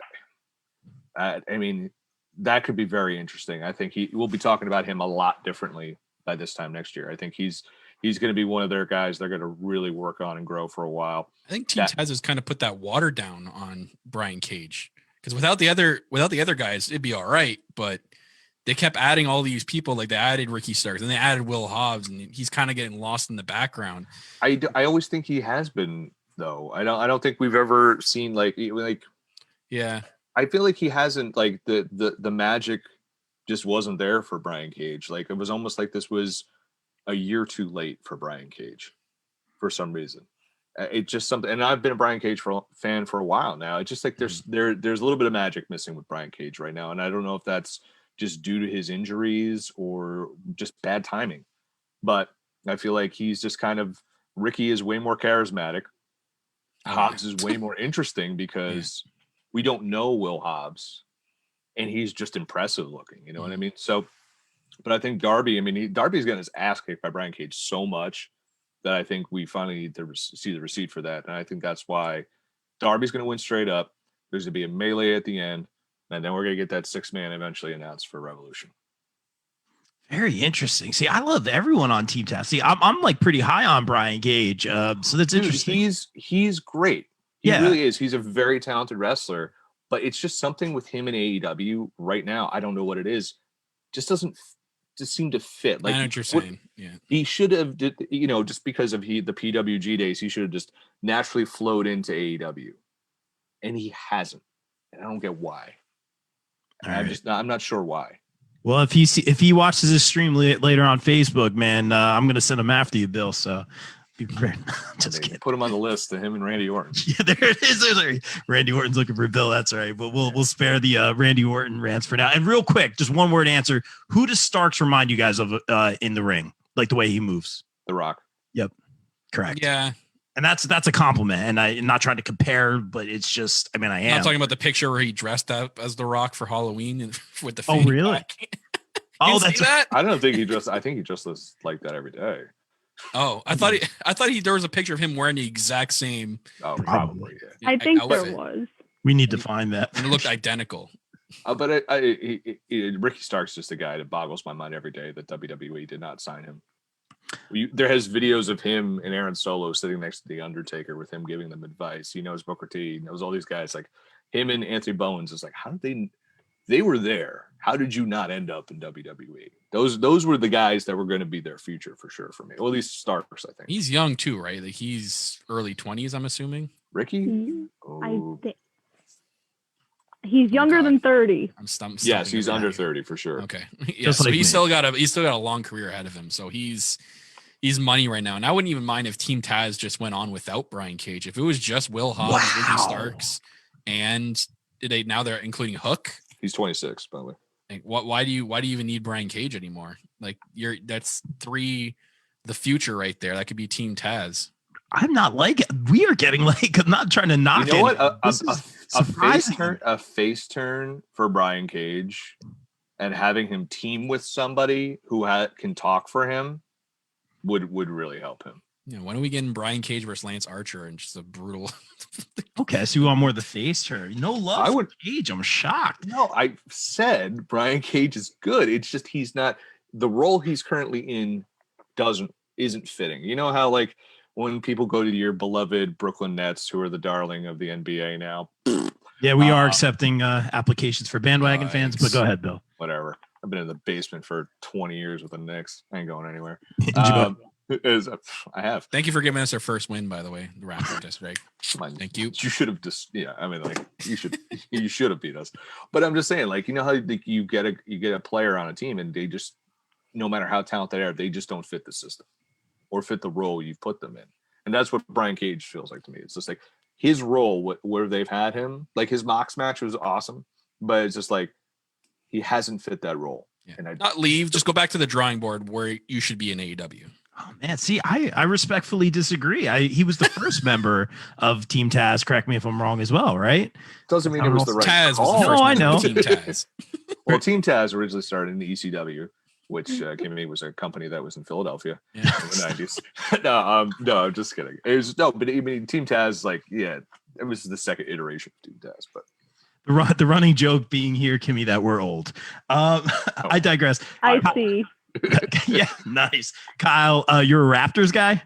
I mean, that could be very interesting. I think we'll be talking about him a lot differently by this time next year. I think he's going to be one of their guys they're going to really work on and grow for a while. I think Team Taz has kind of put that water down on Brian Cage, because without the other guys, it'd be all right. But they kept adding all these people. Like, they added Ricky Starks and they added Will Hobbs, and he's kind of getting lost in the background. I always think he has been, though. I don't think we've ever seen like. Yeah. I feel like he hasn't, like, the magic just wasn't there for Brian Cage. Like, it was almost like this was a year too late for Brian Cage for some reason. It's just something, and I've been a Brian Cage fan for a while now. It's just like there's a little bit of magic missing with Brian Cage right now, and I don't know if that's just due to his injuries or just bad timing. But I feel like he's just kind of, Ricky is way more charismatic. Hobbs is way more interesting because we don't know Will Hobbs, and he's just impressive looking. You know what I mean? So, but I think Darby. I mean, Darby's gotten his ass kicked by Brian Cage so much that I think we finally need to see the receipt for that, and I think that's why Darby's going to win straight up. There's going to be a melee at the end, and then we're going to get that 6-man eventually announced for Revolution. Very interesting. See, I love everyone on Team Taz. See, I'm like pretty high on Brian Cage, so that's interesting. He's great. He really is. He's a very talented wrestler, but it's just something with him in AEW right now. I don't know what it is. Just doesn't just seem to fit. Like, I know what you're saying. Yeah, he should have, just because of the PWG days, he should have just naturally flowed into AEW, and he hasn't. And I don't get why. I'm not sure why. Well, if he watches this stream later on Facebook, man, I'm gonna send him after you, Bill. So be prepared. Just kidding. Put him on the list to him and Randy Orton. Yeah, there it is. Randy Orton's looking for Bill. That's right. But we'll spare the Randy Orton rants for now. And real quick, just one word answer: who does Starks remind you guys of in the ring, like the way he moves? The Rock. Yep, correct. Yeah. And that's a compliment. And I'm not trying to compare, but it's just, I mean, I am. I'm talking about the picture where he dressed up as The Rock for Halloween and with the Oh, really? Oh, that's that. I don't think he dressed. I think he just looks like that every day. Oh, I thought there was a picture of him wearing the exact same. Oh, probably. Yeah. I think there was. We need to find that. And it looked identical. But Ricky Stark's just a guy that boggles my mind every day that WWE did not sign him. There has videos of him and Aaron Solo sitting next to The Undertaker with him giving them advice. He knows Booker T. He knows all these guys. Like him and Anthony Bowens is like, how did they were there. How did you not end up in WWE? Those were the guys that were going to be their future for sure for me. Well, at least Starks, I think. He's young too, right? Like he's early 20s, I'm assuming. Ricky? I think he's younger than 30. I'm stumped. Yes, he's under 30 for sure. Okay. Yeah, so like he's still got a long career ahead of him. So he's money right now. And I wouldn't even mind if Team Taz just went on without Brian Cage. If it was just Will Hobbs, Ricky Starks, and they're including Hook. He's 26, by the way. Like, why do you even need Brian Cage anymore? Like that's the future right there. That could be Team Taz. I'm not like it. We are getting like, I'm not trying to knock it. You know what? A face turn for Brian Cage and having him team with somebody who can talk for him would really help him. Yeah, when are we getting Brian Cage versus Lance Archer and just a brutal? Okay, so you want more of the face turn? No love for Cage. I'm shocked. No, I said Brian Cage is good. It's just he's not the role he's currently in isn't fitting. You know how like when people go to your beloved Brooklyn Nets, who are the darling of the NBA now. Yeah, we are accepting applications for bandwagon fans, but go ahead, Bill. Whatever. I've been in the basement for 20 years with the Knicks. I ain't going anywhere. I have. Thank you for giving us our first win, by the way. The Raptors yesterday. Thank you. You should have just, I mean, like you should have beat us. But I'm just saying, like, you know how you get a player on a team and they just, no matter how talented they are, they just don't fit the system or fit the role you've put them in. And that's what Brian Cage feels like to me. It's just like his role where they've had him, like his Mox match was awesome, but it's just like he hasn't fit that role. Yeah. And not leave, just go back to the drawing board where you should be in AEW. Oh man, see, I respectfully disagree. He was the first member of Team Taz. Correct me if I'm wrong as well, right? Doesn't mean it was the right Taz call. Was the first I know. Team Taz. Well, Team Taz originally started in the ECW, which Kimmy was a company that was in Philadelphia in the 90s. No, I'm just kidding. It was but I mean, Team Taz, like, yeah, it was the second iteration of Team Taz, but. The running joke being here, Kimmy, that we're old. I digress. I see. Yeah, nice. Kyle, you're a Raptors guy?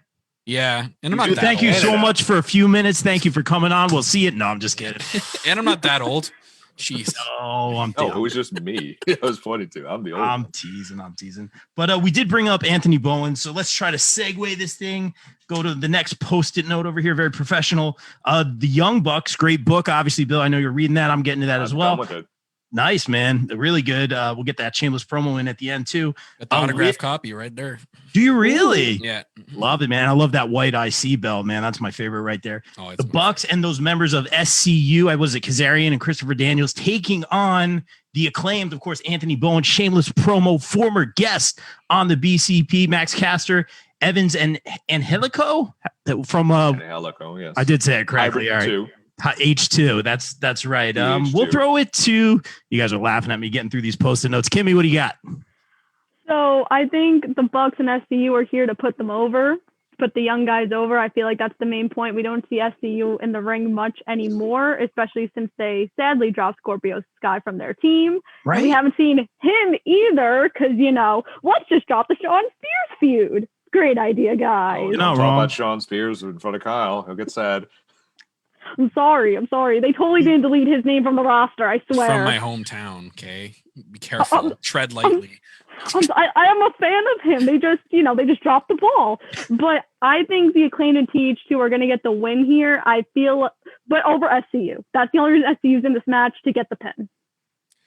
Yeah. And I'm not that Thank old. you so much for a few minutes. Thank you for coming on. We'll see it. No, I'm just kidding. And I'm not that old. Jeez. Oh, it was just me. It was funny too. I'm the old I'm teasing. But we did bring up Anthony Bowens, so let's try to segue this thing. Go to the next post-it note over here. Very professional. The Young Bucks, great book. Obviously, Bill, I know you're reading that. I'm getting to that as well. Nice, man. Really good. We'll get that shameless promo in at the end too. Got the autographed copy right there. Do you really? Yeah. Love it, man. I love that white IC belt, man. That's my favorite right there. Oh, the Bucks and those members of SCU, Kazarian and Christopher Daniels, taking on the acclaimed, of course, Anthony Bowen, shameless promo, former guest on the BCP, Max Caster, Evans and Angelico. From yes. I did say it correctly. All right. 2. H2. That's right. H2. We'll throw it to you guys are laughing at me getting through these post-it notes. Kimmy, what do you got? So I think the Bucks and SCU are here to put them over, put the young guys over. I feel like that's the main point. We don't see SCU in the ring much anymore, especially since they sadly dropped Scorpio Sky from their team. Right. And we haven't seen him either because, let's just drop the Shawn Spears feud. Great idea, guys. You're not wrong about Shawn Spears in front of Kyle. He'll get sad. I'm sorry. They totally didn't delete his name from the roster, I swear. From my hometown, okay? Be careful. Tread lightly. I am a fan of him. They just dropped the ball. But I think the Acclaimed and TH2 are going to get the win here. But over SCU. That's the only reason SCU's in this match, to get the pin.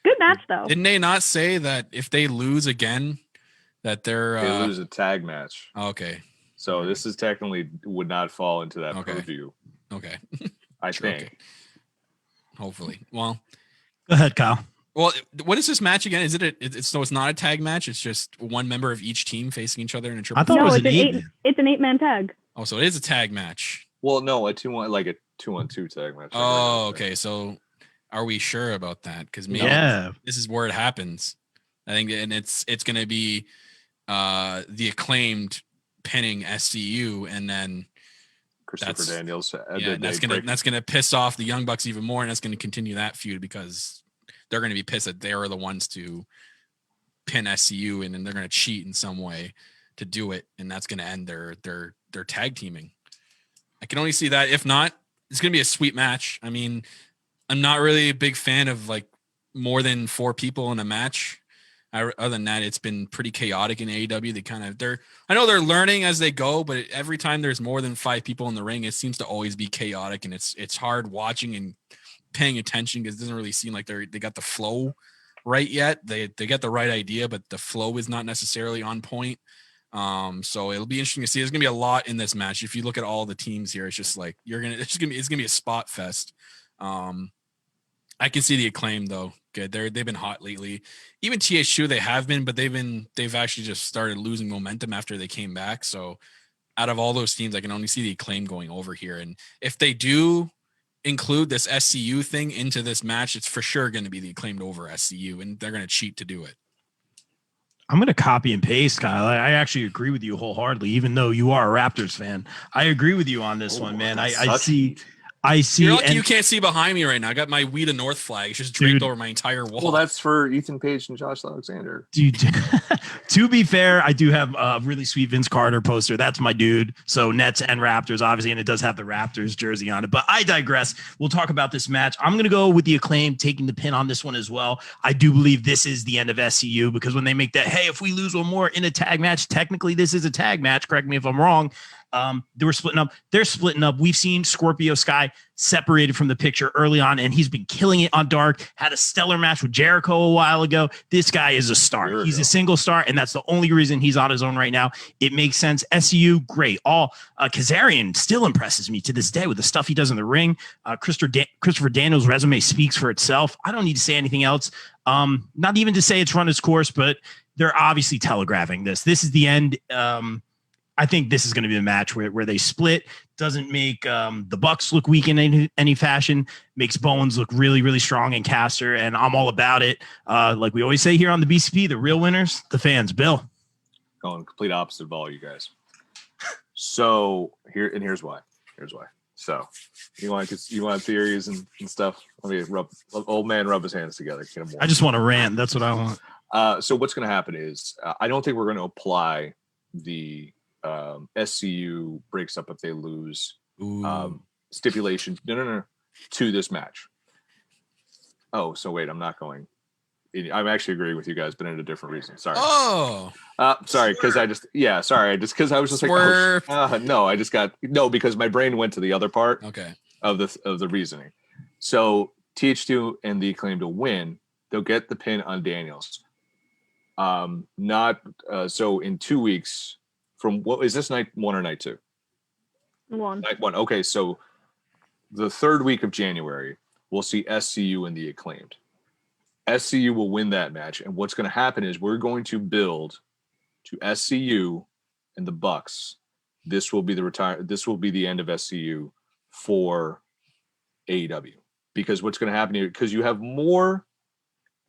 Good match, though. Didn't they not say that if they lose again, that they lose a tag match? Okay. So this is technically would not fall into that purview. Okay. I think. Okay. Hopefully. Well, go ahead, Kyle. Well, what is this match again? Is so it's not a tag match? It's just one member of each team facing each other in a triple. I thought it was it's an 8-man tag. Oh, so it is a tag match. Well, no, a 2-1, like a 2-on-2 tag match. Oh, okay. So are we sure about that? Because this is where it happens. I think, and it's going to be the Acclaimed pinning SCU, and then Christopher Daniels. That's gonna piss off the Young Bucks even more, and that's gonna continue that feud because they're gonna be pissed that they are the ones to pin SCU, and then they're gonna cheat in some way to do it, and that's gonna end their tag teaming. I can only see that. If not, it's gonna be a sweet match. I mean, I'm not really a big fan of like more than 4 people in a match. Other than that, it's been pretty chaotic in AEW. I know they're learning as they go, but every time there's more than 5 people in the ring, it seems to always be chaotic, and it's hard watching and paying attention because it doesn't really seem like they got the flow right yet. They got the right idea, but the flow is not necessarily on point. So it'll be interesting to see. There's gonna be a lot in this match. If you look at all the teams here, it's just like it's gonna be a spot fest. I can see the Acclaim though. Good. They've been hot lately. Even TH2 they have been, but they've actually just started losing momentum after they came back. So out of all those teams, I can only see the Acclaim going over here. And if they do include this SCU thing into this match, it's for sure going to be the Acclaimed over SCU, and they're going to cheat to do it. I'm going to copy and paste, Kyle. I actually agree with you wholeheartedly, even though you are a Raptors fan. I agree with you on this one, man. I see. You're lucky you can't see behind me right now. I got my We the North flag. It's just draped over my entire wall. Well, that's for Ethan Page and Josh Alexander. Dude, to be fair, I do have a really sweet Vince Carter poster. That's my dude. So Nets and Raptors, obviously, and it does have the Raptors jersey on it. But I digress. We'll talk about this match. I'm going to go with the Acclaim taking the pin on this one as well. I do believe this is the end of SCU because when they make that, hey, if we lose one more in a tag match, technically this is a tag match. Correct me if I'm wrong. They were splitting up. They're splitting up. We've seen Scorpio Sky separated from the picture early on, and he's been killing it on Dark. Had a stellar match with JayCrow a while ago. This guy is a star. He's a single star, and that's the only reason he's on his own right now. It makes sense. SCU, great. Kazarian still impresses me to this day with the stuff he does in the ring. Christopher Daniels' resume speaks for itself. I don't need to say anything else. Not even to say it's run its course, but they're obviously telegraphing this. This is the end. I think this is going to be the match where they split. Doesn't make the Bucks look weak in any fashion. Makes Bowens look really, really strong and Caster, and I'm all about it. Like we always say here on the BCP, the real winners, the fans. Bill. Going complete opposite of all you guys. So here's why. So you want theories and stuff? Let me old man rub his hands together. I just want to rant. That's what I want. So what's going to happen is I don't think we're going to apply the SCU breaks up if they lose stipulation to this match. Oh, so wait, I'm not going. I'm actually agreeing with you guys, but in a different reason. Sorry. Sorry, because because I was just Swerve. like, because my brain went to the other part. Okay. Of the reasoning. So TH2 and the Acclaim to win, they'll get the pin on Daniels. So in 2 weeks. From what is this, night 1 or night 2? 1. Night 1. Okay, so the third week of January, we'll see SCU and the Acclaimed. SCU will win that match, and what's going to happen is we're going to build to SCU and the Bucks this will be the end of SCU for AEW, because what's going to happen here, because you have more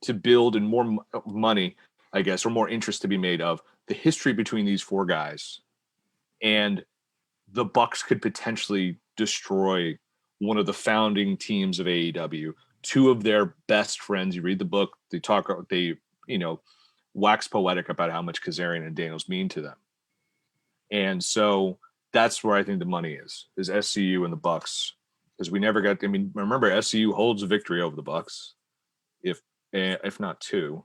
to build and more money, I guess, or more interest to be made of the history between these four guys, and the Bucks could potentially destroy one of the founding teams of AEW, two of their best friends. You read the book, they wax poetic about how much Kazarian and Daniels mean to them. And so that's where I think the money is SCU and the Bucks, because we never got. I mean, remember, SCU holds a victory over the Bucks, if not two,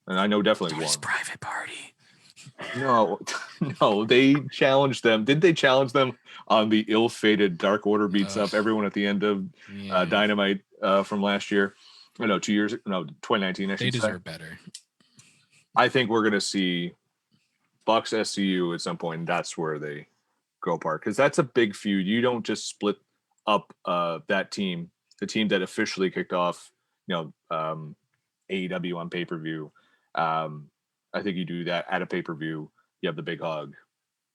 and I know definitely one. Private Party. No, they challenged them. Did they challenge them on the ill-fated Dark Order beats up everyone at the end of Dynamite from last year? No, 2019. I should They say. deserve better. I think we're gonna see Bucks SCU at some point, and that's where they go apart, because that's a big feud. You don't just split up that team, the team that officially kicked off, AEW on pay-per-view. I think you do that at a pay-per-view. You have the big hug.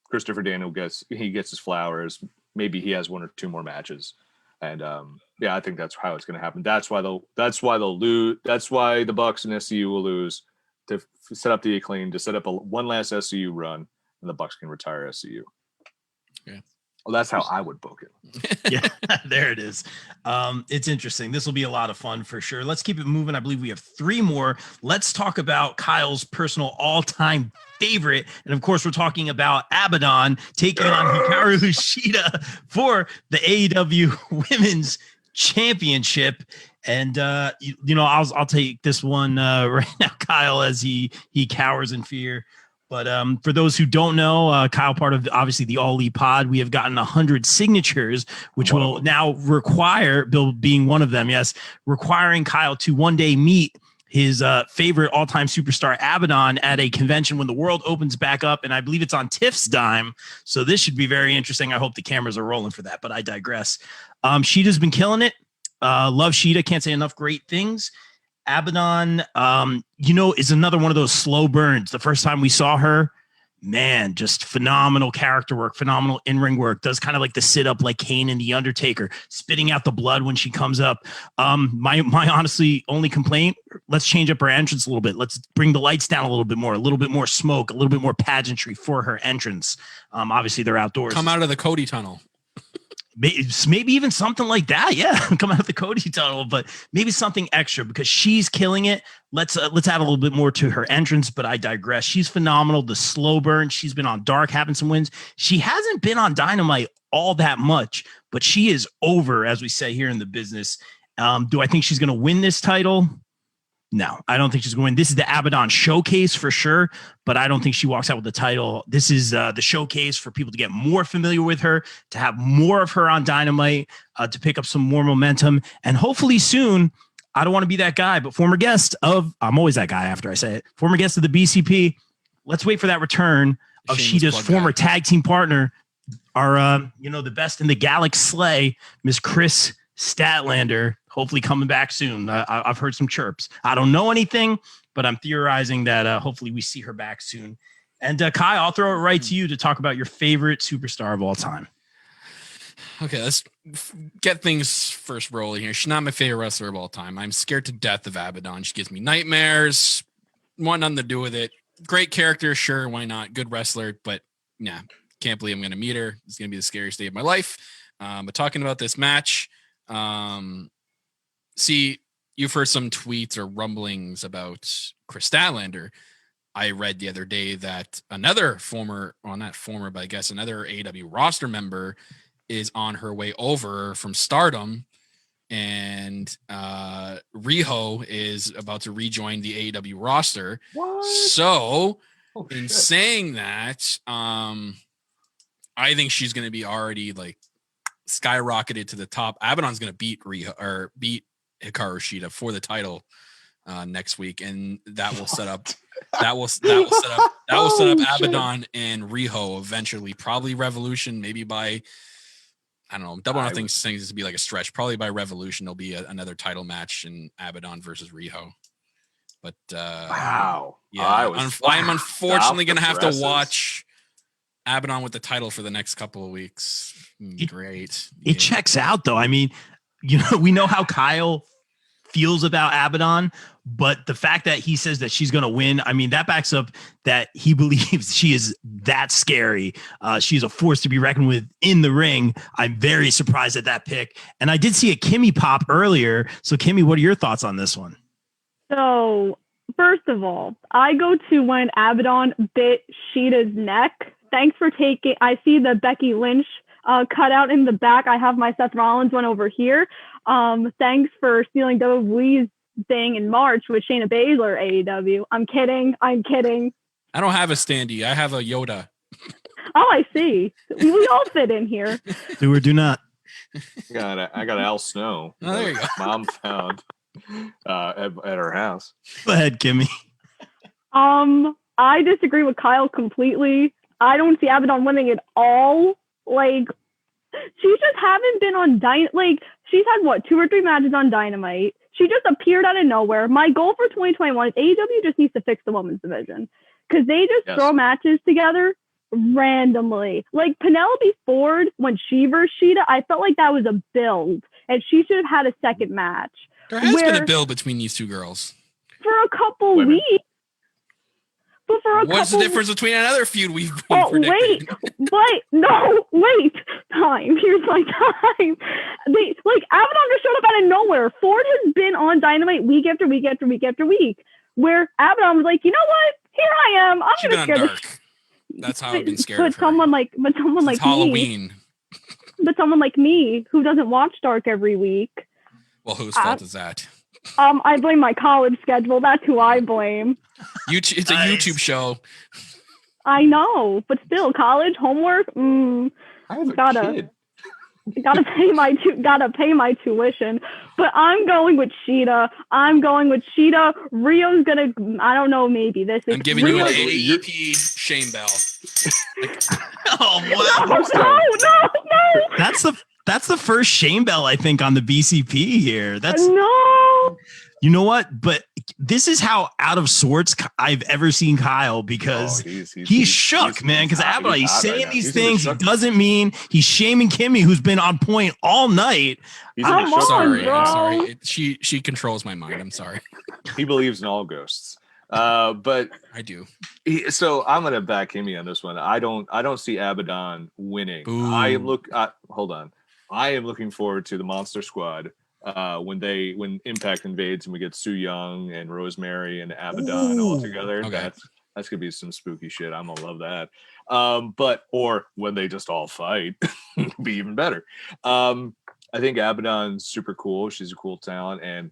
Christopher Daniel gets his flowers. Maybe he has one or two more matches, and I think that's how it's going to happen. That's why they'll lose. That's why the Bucks and SCU will lose, to set up the Acclaim, to set up one last SCU run, and the Bucks can retire SCU. Yeah. Well, that's how I would book it. Yeah, there it is. It's interesting. This will be a lot of fun for sure. Let's keep it moving. I believe we have 3 more. Let's talk about Kyle's personal all-time favorite. And of course, we're talking about Abaddon taking on Hikaru Shida for the AEW Women's Championship. And I'll take this one right now, Kyle, as he cowers in fear. But for those who don't know, Kyle, part of obviously the All Elite Pod, we have gotten 100 signatures, which will now require, Bill being one of them, yes, requiring Kyle to one day meet his favorite all-time superstar Abaddon at a convention when the world opens back up, and I believe it's on Tiff's dime. So this should be very interesting. I hope the cameras are rolling for that, but I digress. Sheeta's been killing it. Love Sheeta. Can't say enough great things. Abaddon, is another one of those slow burns. The first time we saw her, man, just phenomenal character work, phenomenal in-ring work. Does kind of like the sit-up like Kane and The Undertaker, spitting out the blood when she comes up. My honestly only complaint, let's change up her entrance a little bit. Let's bring the lights down a little bit more smoke, a little bit more pageantry for her entrance. Obviously, they're outdoors. Come out of the Cody tunnel. Maybe even something like that. Yeah, come out of the Cody tunnel, but maybe something extra, because she's killing it. Let's add a little bit more to her entrance, but I digress. She's phenomenal. The slow burn. She's been on Dark, having some wins. She hasn't been on Dynamite all that much, but she is over, as we say here in the business. Do I think she's going to win this title? No, I don't think she's going to win. This is the Abaddon showcase for sure, but I don't think she walks out with the title. This is the showcase for people to get more familiar with her, to have more of her on Dynamite, to pick up some more momentum. And hopefully soon, I don't want to be that guy, but former guest of, I'm always that guy after I say it, former guest of the BCP. Let's wait for that return of Sheeta's former tag team partner, our, the best in the Galaxy Slay, Miss Krus Statlander, hopefully coming back soon. I've heard some chirps. I don't know anything, but I'm theorizing that hopefully we see her back soon. And Kai, I'll throw it right to you to talk about your favorite superstar of all time. Okay, let's get things first rolling here. She's not my favorite wrestler of all time. I'm scared to death of Abaddon. She gives me nightmares. Want nothing to do with it. Great character, sure, why not? Good wrestler, but nah, can't believe I'm going to meet her. It's going to be the scariest day of my life. But talking about this match, see, you've heard some tweets or rumblings about Krus Statlander. I read the other day that another another AEW roster member is on her way over from Stardom, and Riho is about to rejoin the AEW roster. What? So, saying that, I think she's going to be already like skyrocketed to the top. Abaddon's going to beat Hikaru Shida for the title next week, and that will set up Abaddon and Riho eventually, probably Revolution, maybe by, I don't know, Double Nothing seems to be like a stretch. Probably by Revolution there'll be another title match in Abaddon versus Riho. But wow, yeah, I'm unfortunately going to have to watch Abaddon with the title for the next couple of weeks. Great. It checks out though. I mean, we know how Kyle feels about Abaddon, but the fact that he says that she's going to win, I mean, that backs up that he believes she is that scary. She's a force to be reckoned with in the ring. I'm very surprised at that pick. And I did see a Kimmy pop earlier. So Kimmy, what are your thoughts on this one? So first of all, I go to when Abaddon bit Sheeta's neck. Thanks for taking, I see the Becky Lynch cutout in the back. I have my Seth Rollins one over here. Thanks for stealing WWE's thing in March with Shayna Baszler AEW. I'm kidding. I don't have a standee. I have a Yoda. Oh, I see. We all fit in here. Do or do not. I got Al Snow. Oh, there you go. Mom found at her house. Go ahead, Kimmy. I disagree with Kyle completely. I don't see Abaddon winning at all. Like, she just haven't been on Dynamite. She's had 2 or 3 matches on Dynamite. She just appeared out of nowhere. My goal for 2021 is AEW just needs to fix the women's division because they just throw matches together randomly. Like Penelope Ford when she versus Sheeta, I felt like that was a build, and she should have had a second match. There has been a build between these two girls for a couple weeks. But for what's the difference between another feud we've predicted? Wait, time. Here's my time. Abaddon just showed up out of nowhere. Ford has been on Dynamite week after week after week after week, where Abaddon was like, you know what? Here I am. I'm gonna scare dark. That's how I've been scared. But someone like Halloween. But someone like me who doesn't watch Dark every week. Well, whose fault is that? I blame my college schedule. That's who I blame. It's a YouTube show. I know, but still, college homework. I have a kid. Gotta pay my tuition. But I'm going with Sheeta. Rio's gonna. I don't know. Maybe this is. I'm giving you an AEP Shane Bell. No. That's the first Shane Bell, I think, on the BCP here. No. You know what? But this is how out of sorts I've ever seen Kyle because he's shook, man. Because Abaddon, he's saying these things. It doesn't mean he's shaming Kimmy, who's been on point all night. I'm sorry. She controls my mind. I'm sorry. He believes in all ghosts. But I do. So I'm gonna back Kimmy on this one. I don't see Abaddon winning. Boo. Hold on. I am looking forward to the Monster Squad when Impact invades and we get Su Yung and Rosemary and Abaddon all together. Okay. That's gonna be some spooky shit. I'm gonna love that. Or when they just all fight, be even better. I think Abaddon's super cool. She's a cool talent, and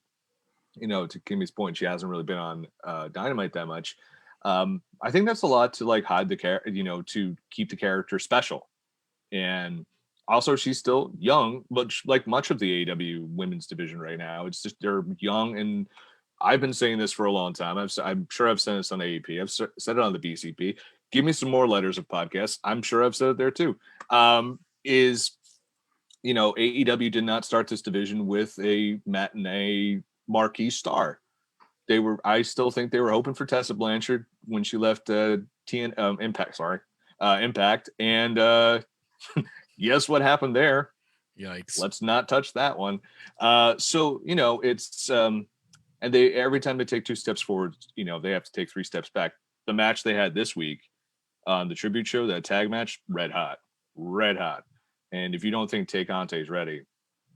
to Kimmy's point, she hasn't really been on Dynamite that much. I think that's a lot to hide the character, to keep the character special, and also, she's still young, but like much of the AEW women's division right now, it's just they're young. And I've been saying this for a long time. I'm sure I've said this on AEP. I've said it on the BCP. Give me some more letters of podcasts. I'm sure I've said it there too. AEW did not start this division with a matinee marquee star. I still think they were hoping for Tessa Blanchard when she left Impact. Impact and. Yes, what happened there? Yikes! Let's not touch that one. It's and they every time they take 2 steps forward, they have to take 3 steps back. The match they had this week on the tribute show, that tag match, red hot. And if you don't think Tay Conte is ready,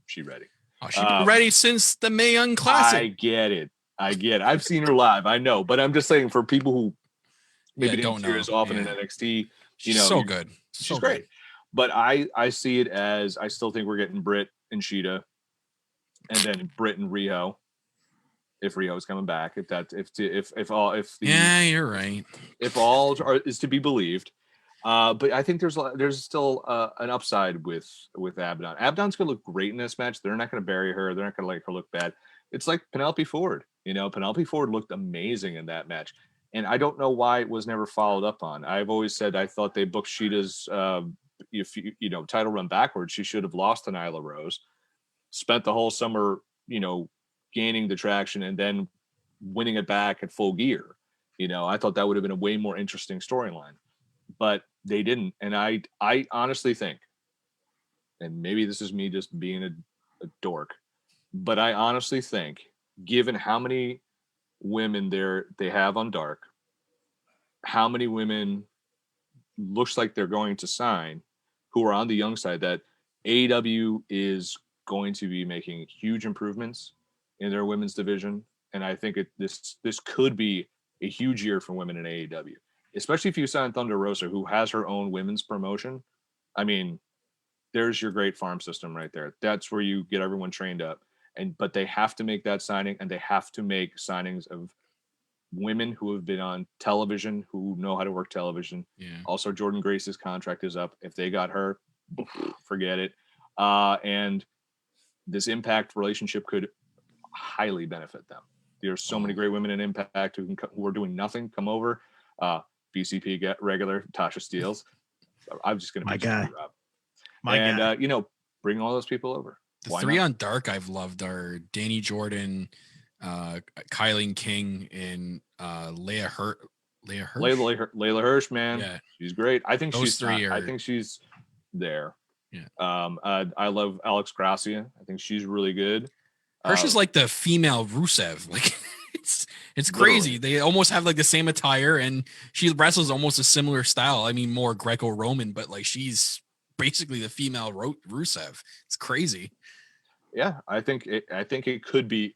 she's ready. Oh, she's been ready since the Mae Young Classic. I get it. I've seen her live. I know, but I'm just saying for people who maybe didn't hear as often in NXT, she's so good. She's great. Good. But I see it as I still think we're getting Britt and Sheeta, and then Britt and Riho, if Riho's coming back. You're right. If all is to be believed, but I think there's still an upside with Abaddon. Abaddon's gonna look great in this match. They're not gonna bury her. They're not gonna let her look bad. It's like Penelope Ford. Penelope Ford looked amazing in that match, and I don't know why it was never followed up on. I've always said I thought they booked Sheeta's. Title run backwards. She should have lost to Nyla Rose, spent the whole summer, gaining the traction and then winning it back at Full Gear. I thought that would have been a way more interesting storyline. But they didn't. And I honestly think, and maybe this is me just being a dork, but I honestly think, given how many women they have on Dark, how many women looks like they're going to sign who are on the young side, that AEW is going to be making huge improvements in their women's division. And I think this could be a huge year for women in AEW, especially if you sign Thunder Rosa, who has her own women's promotion. I mean, there's your great farm system right there. That's where you get everyone trained up. But they have to make that signing, and they have to make signings of women who have been on television, who know how to work television. Yeah. Also, Jordan Grace's contract is up. If they got her, forget it. And this Impact relationship could highly benefit them. There's so many great women in Impact who are doing nothing. Come over. BCP get regular Tasha Steeles. I'm just going to My guy. My and guy. bring all those people over. The Why three not? on Dark I've loved are Danny Jordan, Kylie King, and Layla Hirsch, man. Yeah. She's great. I think Those she's three I are- think she's there. Yeah. I love Alex Gracia. I think she's really good. Hirsch is like the female Rusev. Like it's crazy. Literally. They almost have like the same attire, and she wrestles almost a similar style. I mean, more Greco-Roman, but like she's basically the female Rusev. It's crazy. Yeah, I think it could be,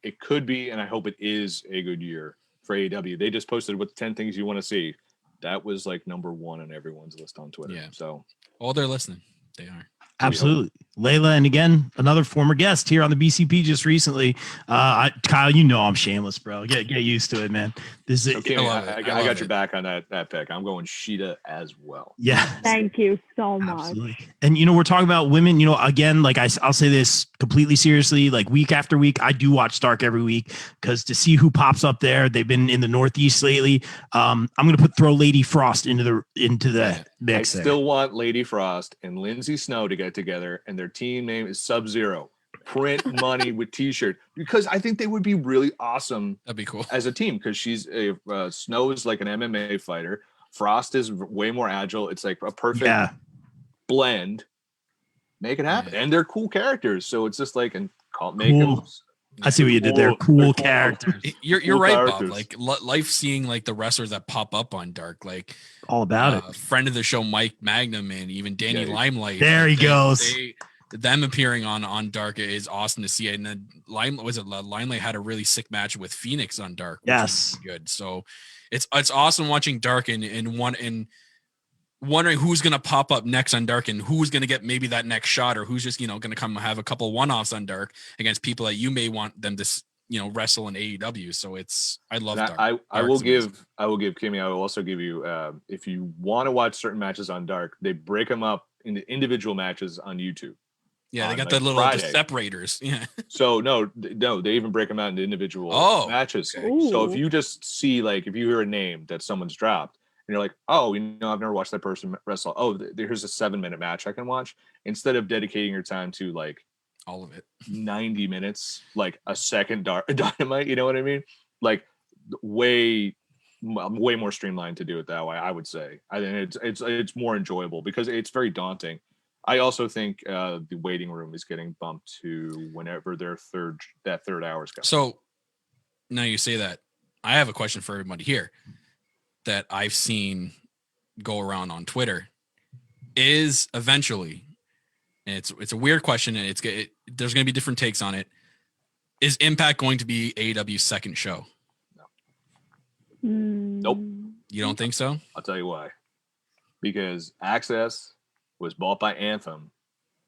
and I hope it is a good year for AEW. They just posted with 10 things you want to see. That was like number 1 on everyone's list on Twitter. Yeah. So, Oh, they're listening. They are. Absolutely. Layla, and again, another former guest here on the BCP just recently. Kyle, you know I'm shameless, bro. Get used to it, man. This is so Kimmy, love it. I I got love your it. back on that pick. I'm going Sheeta as well. yeah. Thank you so much. Absolutely. And we're talking about women, again, like I'll say this completely seriously, like week after week, I do watch Stark every week because to see who pops up there, they've been in the Northeast lately. I'm going to throw Lady Frost into the mix. I still want Lady Frost and Lindsay Snow to get together, and their team name is Sub-Zero. Print money with T-shirt, because I think they would be really awesome That'd be cool. as a team, because she's Snow is like an MMA fighter. Frost is way more agile. It's like a perfect blend. Make it happen. Yeah. And they're cool characters, so it's just like, and make Cool. them. I see what you did there. Cool characters. You're Cool right, characters. Bob. Like life seeing like the wrestlers that pop up on Dark, like All about it. friend of the show Mike Magnum and even Danny Yeah. Limelight. There he goes. Them appearing on Dark is awesome to see. And then Limelight had a really sick match with Phoenix on Dark. Which Yes. was good. So it's awesome watching Dark and wondering who's going to pop up next on Dark and who's going to get maybe that next shot, or who's just, going to come have a couple one-offs on Dark against people that you may want them to, wrestle in AEW. So I love Dark. I will Dark's give Kimmy, I will also give you, if you want to watch certain matches on Dark, they break them up into individual matches on YouTube. Yeah, they on, got like, the little Friday. separators. Yeah. So no, they even break them out into individual matches. okay. So if Ooh. you just see, like, if you hear a name that someone's dropped and you're like, oh, I've never watched that person wrestle. Oh, here's a 7-minute match I can watch, instead of dedicating your time to like All of it. 90 minutes, like a second Dynamite. You know what I mean? Like way more streamlined to do it that way. I would say. I think it's more enjoyable because it's very daunting. I also think the waiting room is getting bumped to whenever their third hour's coming. So now you say that, I have a question for everybody here that I've seen go around on Twitter. Is eventually, and it's a weird question, and there's going to be different takes on it. Is Impact going to be AEW's second show? Nope. You don't think so? I'll tell you why. Because Access was bought by Anthem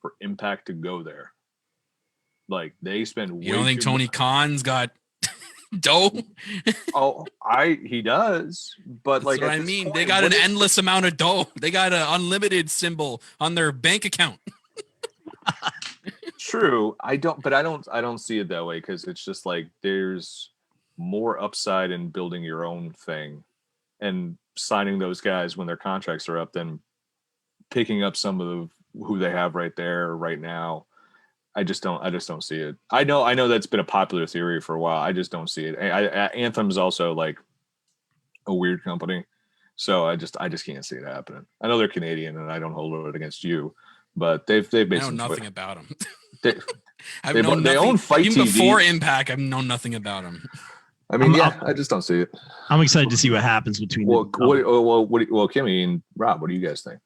for Impact to go there. Like, they spend. You don't think Tony Khan's got dough? He does, but That's like, what at I this mean. point, They got what an is- endless amount of dough. They got an unlimited symbol on their bank account. True. I don't see it that way, because it's just like there's more upside in building your own thing and signing those guys when their contracts are up than picking up some of who they have right there right now. I just don't see it. I know that's been a popular theory for a while. I just don't see it. Anthem's also like a weird company, So I just can't see it happening. I know they're Canadian, and I don't hold it against you, but they've I made know some nothing about them. They, I've they, known they nothing. own Fight Even TV. before Impact, I've known nothing about them. I mean, I just don't see it. I'm excited to see what happens between. Kimmy and Rob, what do you guys think?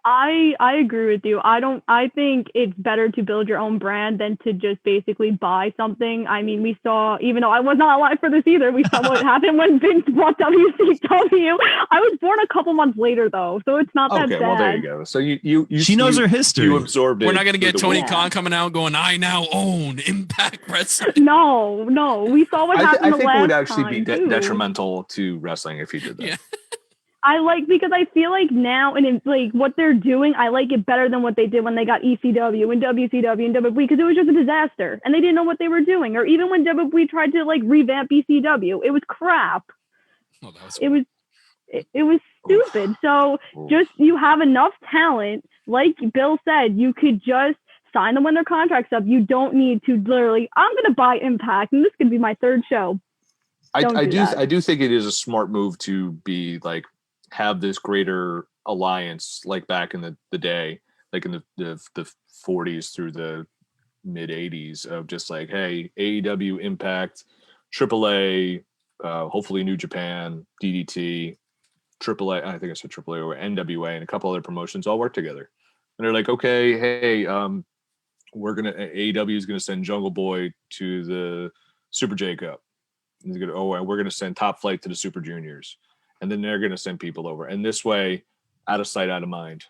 I agree with you. I think it's better to build your own brand than to just basically buy something. I mean, we saw, even though I was not alive for this either, we saw what happened when Vince bought WCW. I was born a couple months later though, so it's not that bad. Well, there you go. So you she knows her history. You absorbed it. We're not going to get Tony Khan coming out going, I now own Impact Wrestling. No. We saw what happened the last time. I think it would actually be detrimental to wrestling if he did that. Yeah. Because I feel like now and like what they're doing, I like it better than what they did when they got ECW and WCW and WWE, because it was just a disaster and they didn't know what they were doing. Or even when WWE tried to like revamp ECW, it was crap. Oh, it was stupid. So just you have enough talent, like Bill said, you could just sign them when their contract's up. You don't need to literally, I'm gonna buy Impact and this could be my third show. I do think it is a smart move to be like have this greater alliance like back in the day, like in the 40s through the mid 80s of just like, hey, AEW, Impact, AAA, hopefully New Japan, DDT, AAA, I think I said AAA or NWA and a couple other promotions all work together. And they're like, okay, hey, AEW is gonna send Jungle Boy to the Super J Cup. And we're gonna send Top Flight to the Super Juniors. And then they're going to send people over. And this way, out of sight, out of mind.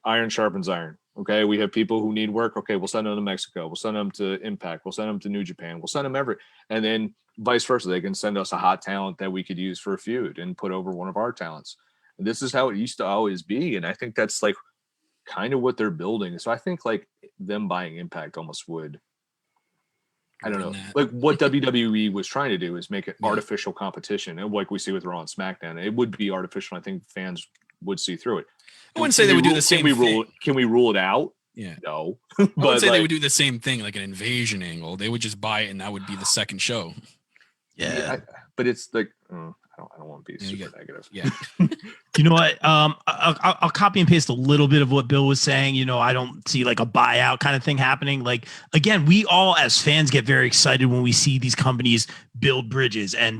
Iron sharpens iron. Okay, we have people who need work. Okay, we'll send them to Mexico. We'll send them to Impact. We'll send them to New Japan. We'll send them and then vice versa. They can send us a hot talent that we could use for a feud and put over one of our talents. And this is how it used to always be. And I think that's like kind of what they're building. So I think like them buying Impact almost would. I don't know. Like what WWE was trying to do is make it artificial competition. And like we see with Raw and SmackDown, it would be artificial. I think fans would see through it. I wouldn't say they would do the same thing. Can we rule it out? Yeah. No. I would say they would do the same thing, like an invasion angle. They would just buy it and that would be the second show. Yeah. But it's like, I don't want to be super negative. Yeah. You know what? I'll copy and paste a little bit of what Bill was saying. You know, I don't see like a buyout kind of thing happening. Like, again, we all as fans get very excited when we see these companies build bridges and,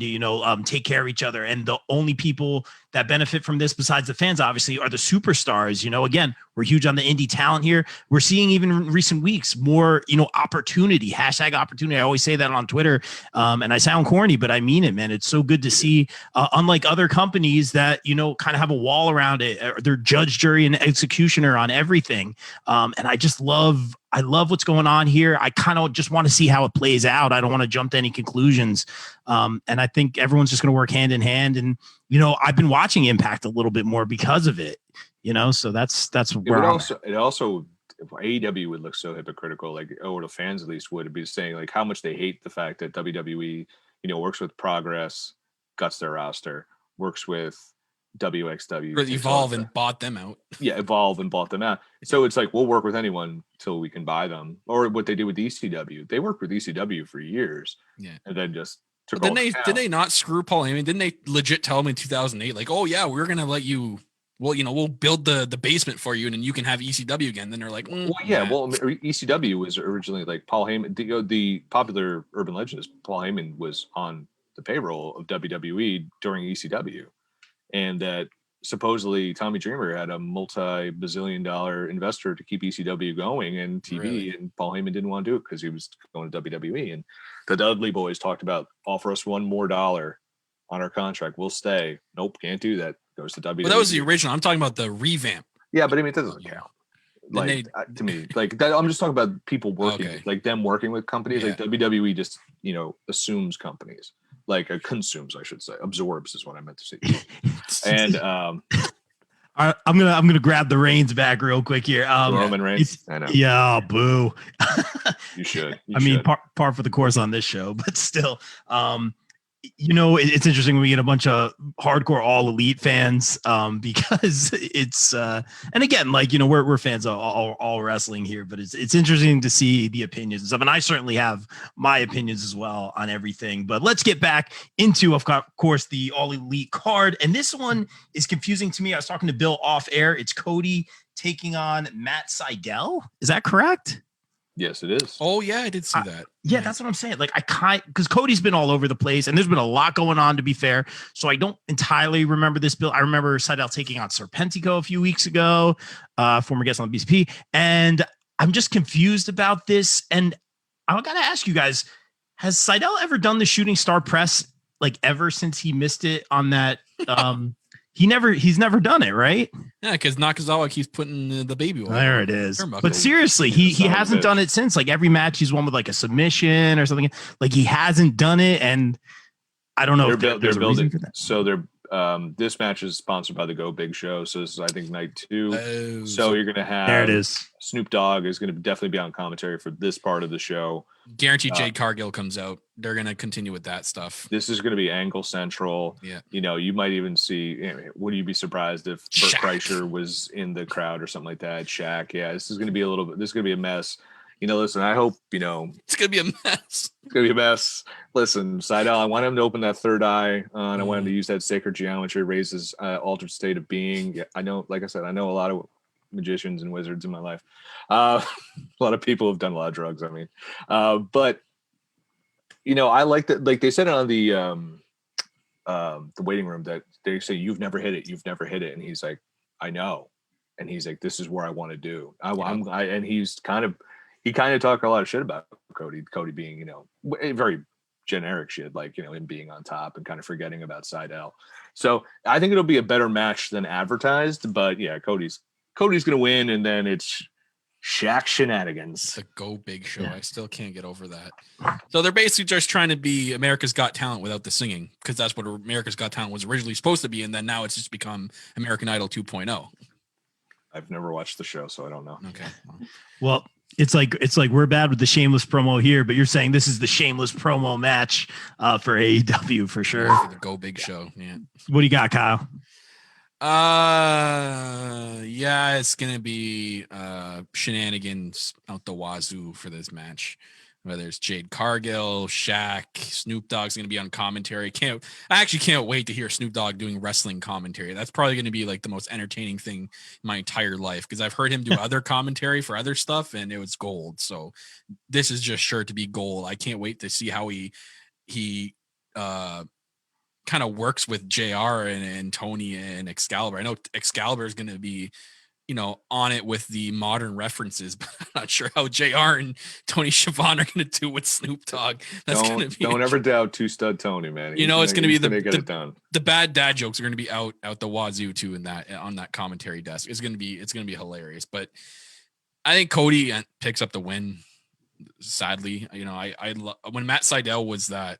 take care of each other. And the only people that benefit from this, besides the fans, obviously, are the superstars. Again, we're huge on the indie talent here. We're seeing even in recent weeks more, opportunity, #opportunity. I always say that on Twitter. And I sound corny, but I mean it, man. It's so good to see, unlike other companies that, kind of have a wall around it. They're judge, jury, and executioner on everything. And I love what's going on here. I kind of just want to see how it plays out. I don't want to jump to any conclusions. And I think everyone's just going to work hand in hand. And, I've been watching Impact a little bit more because of it, so that's where it also AEW would look so hypocritical, like, or the fans at least would be saying like how much they hate the fact that WWE, works with Progress, guts their roster, works with WXW, Evolve and bought them out. Yeah, Evolve and bought them out. So it's like we'll work with anyone till we can buy them. Or what they did with ECW. They worked with ECW for years. Yeah, and then just took. Did they not screw Paul Heyman? Didn't they legit tell him in 2008, like, oh yeah, we're gonna let you? Well, we'll build the basement for you, and then you can have ECW again. Then they're like, ECW was originally like Paul Heyman. The popular urban legend is Paul Heyman was on the payroll of WWE during ECW. And that supposedly Tommy Dreamer had a multi-bazillion-dollar investor to keep ECW going and TV, really? And Paul Heyman didn't want to do it because he was going to WWE. And the Dudley Boys talked about offer us $1 more on our contract, we'll stay. Nope, can't do that. Goes to WWE. But that was the original. I'm talking about the revamp. Yeah, but I mean it doesn't count. Like to me, like that, I'm just talking about people working, like them working with companies. Like WWE just assumes companies. Like consumes, I should say. Absorbs is what I meant to say. And I'm gonna grab the reins back real quick here. Roman Reigns. I know. Yeah, boo. You should. I mean, par for the course on this show, but still. It's interesting when we get a bunch of hardcore All Elite fans, because it's and again, like, we're fans of all wrestling here, but it's interesting to see the opinions and stuff. And I certainly have my opinions as well on everything. But let's get back into, of course, the All Elite card. And this one is confusing to me. I was talking to Bill off air. It's Cody taking on Matt Sydal. Is that correct? Yes, it is. Oh yeah, I did see that. Yeah, that's what I'm saying. Like, because Cody's been all over the place, and there's been a lot going on, to be fair. So I don't entirely remember this bill. I remember Sydal taking on Serpentico a few weeks ago, former guest on the BCP, and I'm just confused about this. And I gotta ask you guys: has Sydal ever done the shooting star press, like, ever since he missed it on that? He's never done it, right? Yeah, because Nakazawa keeps putting the baby oil. There it is. But seriously, he hasn't done it since. Like, every match he's won with like a submission or something. Like, he hasn't done it, and I don't know. They're building. So this match is sponsored by the Go Big Show. So this is, I think, night 2. So you're gonna have, there it is. Snoop Dogg is going to definitely be on commentary for this part of the show. Guaranteed Jade Cargill comes out. They're going to continue with that stuff. This is going to be Angle Central. Yeah. You might even see, would you be surprised if Bert Kreischer was in the crowd or something like that? Shaq. Yeah, this is going to be this is going to be a mess. Listen, I hope, it's going to be a mess. It's going to be a mess. Listen, Sydal, I want him to open that third eye, and I want him to use that sacred geometry, raise his altered state of being. Yeah, I know, like I said, I know a lot of magicians and wizards in my life. A lot of people have done a lot of drugs. I mean, but I like that. Like, they said it on the waiting room that they say, you've never hit it, and he's like, I know, and he's like, this is where I want to do. And he's kind of talked a lot of shit about Cody being, very generic shit, like, him being on top and kind of forgetting about Sydal. So I think it'll be a better match than advertised. But yeah, Cody's going to win, and then it's Shaq shenanigans. It's a Go Big Show. Yeah. I still can't get over that. So they're basically just trying to be America's Got Talent without the singing, because that's what America's Got Talent was originally supposed to be, and then now it's just become American Idol 2.0. I've never watched the show, so I don't know. Okay. Well, it's like we're bad with the shameless promo here, but you're saying this is the shameless promo match for AEW for sure. For the Go Big Show. Yeah. What do you got, Kyle? Yeah, it's gonna be shenanigans out the wazoo for this match. Whether it's Jade Cargill, Shaq, Snoop Dogg's gonna be on commentary. I actually can't wait to hear Snoop Dogg doing wrestling commentary. That's probably gonna be like the most entertaining thing in my entire life, because I've heard him do other commentary for other stuff and it was gold. So this is just sure to be gold. I can't wait to see how he kind of works with JR and Tony and Excalibur. I know Excalibur is going to be, on it with the modern references, but I'm not sure how JR and Tony Schiavone are going to do with Snoop Dogg. Don't ever doubt Two Stud Tony, man. It's going to be get it done. The bad dad jokes are going to be out the wazoo too on that commentary desk. It's going to be hilarious. But I think Cody picks up the win. Sadly, when Matt Sydal was the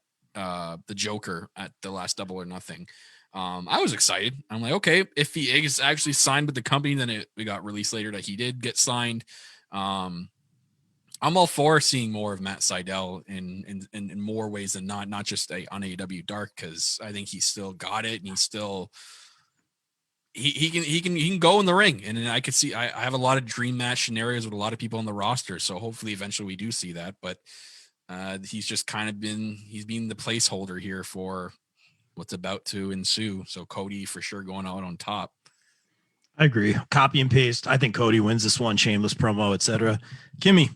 Joker at the last Double or Nothing, I was excited. I'm like, okay, if he is actually signed with the company, then it got released later that he did get signed. I'm all for seeing more of Matt Sydal in more ways than not just on AEW Dark, because I think he's still got it, and he's still he can go in the ring, and I could see I have a lot of dream match scenarios with a lot of people on the roster, so hopefully eventually we do see that. But he's just kind of been the placeholder here for what's about to ensue. So Cody for sure going out on top. I agree. Copy and paste. I think Cody wins this one. Shameless promo, etc. Kimmy.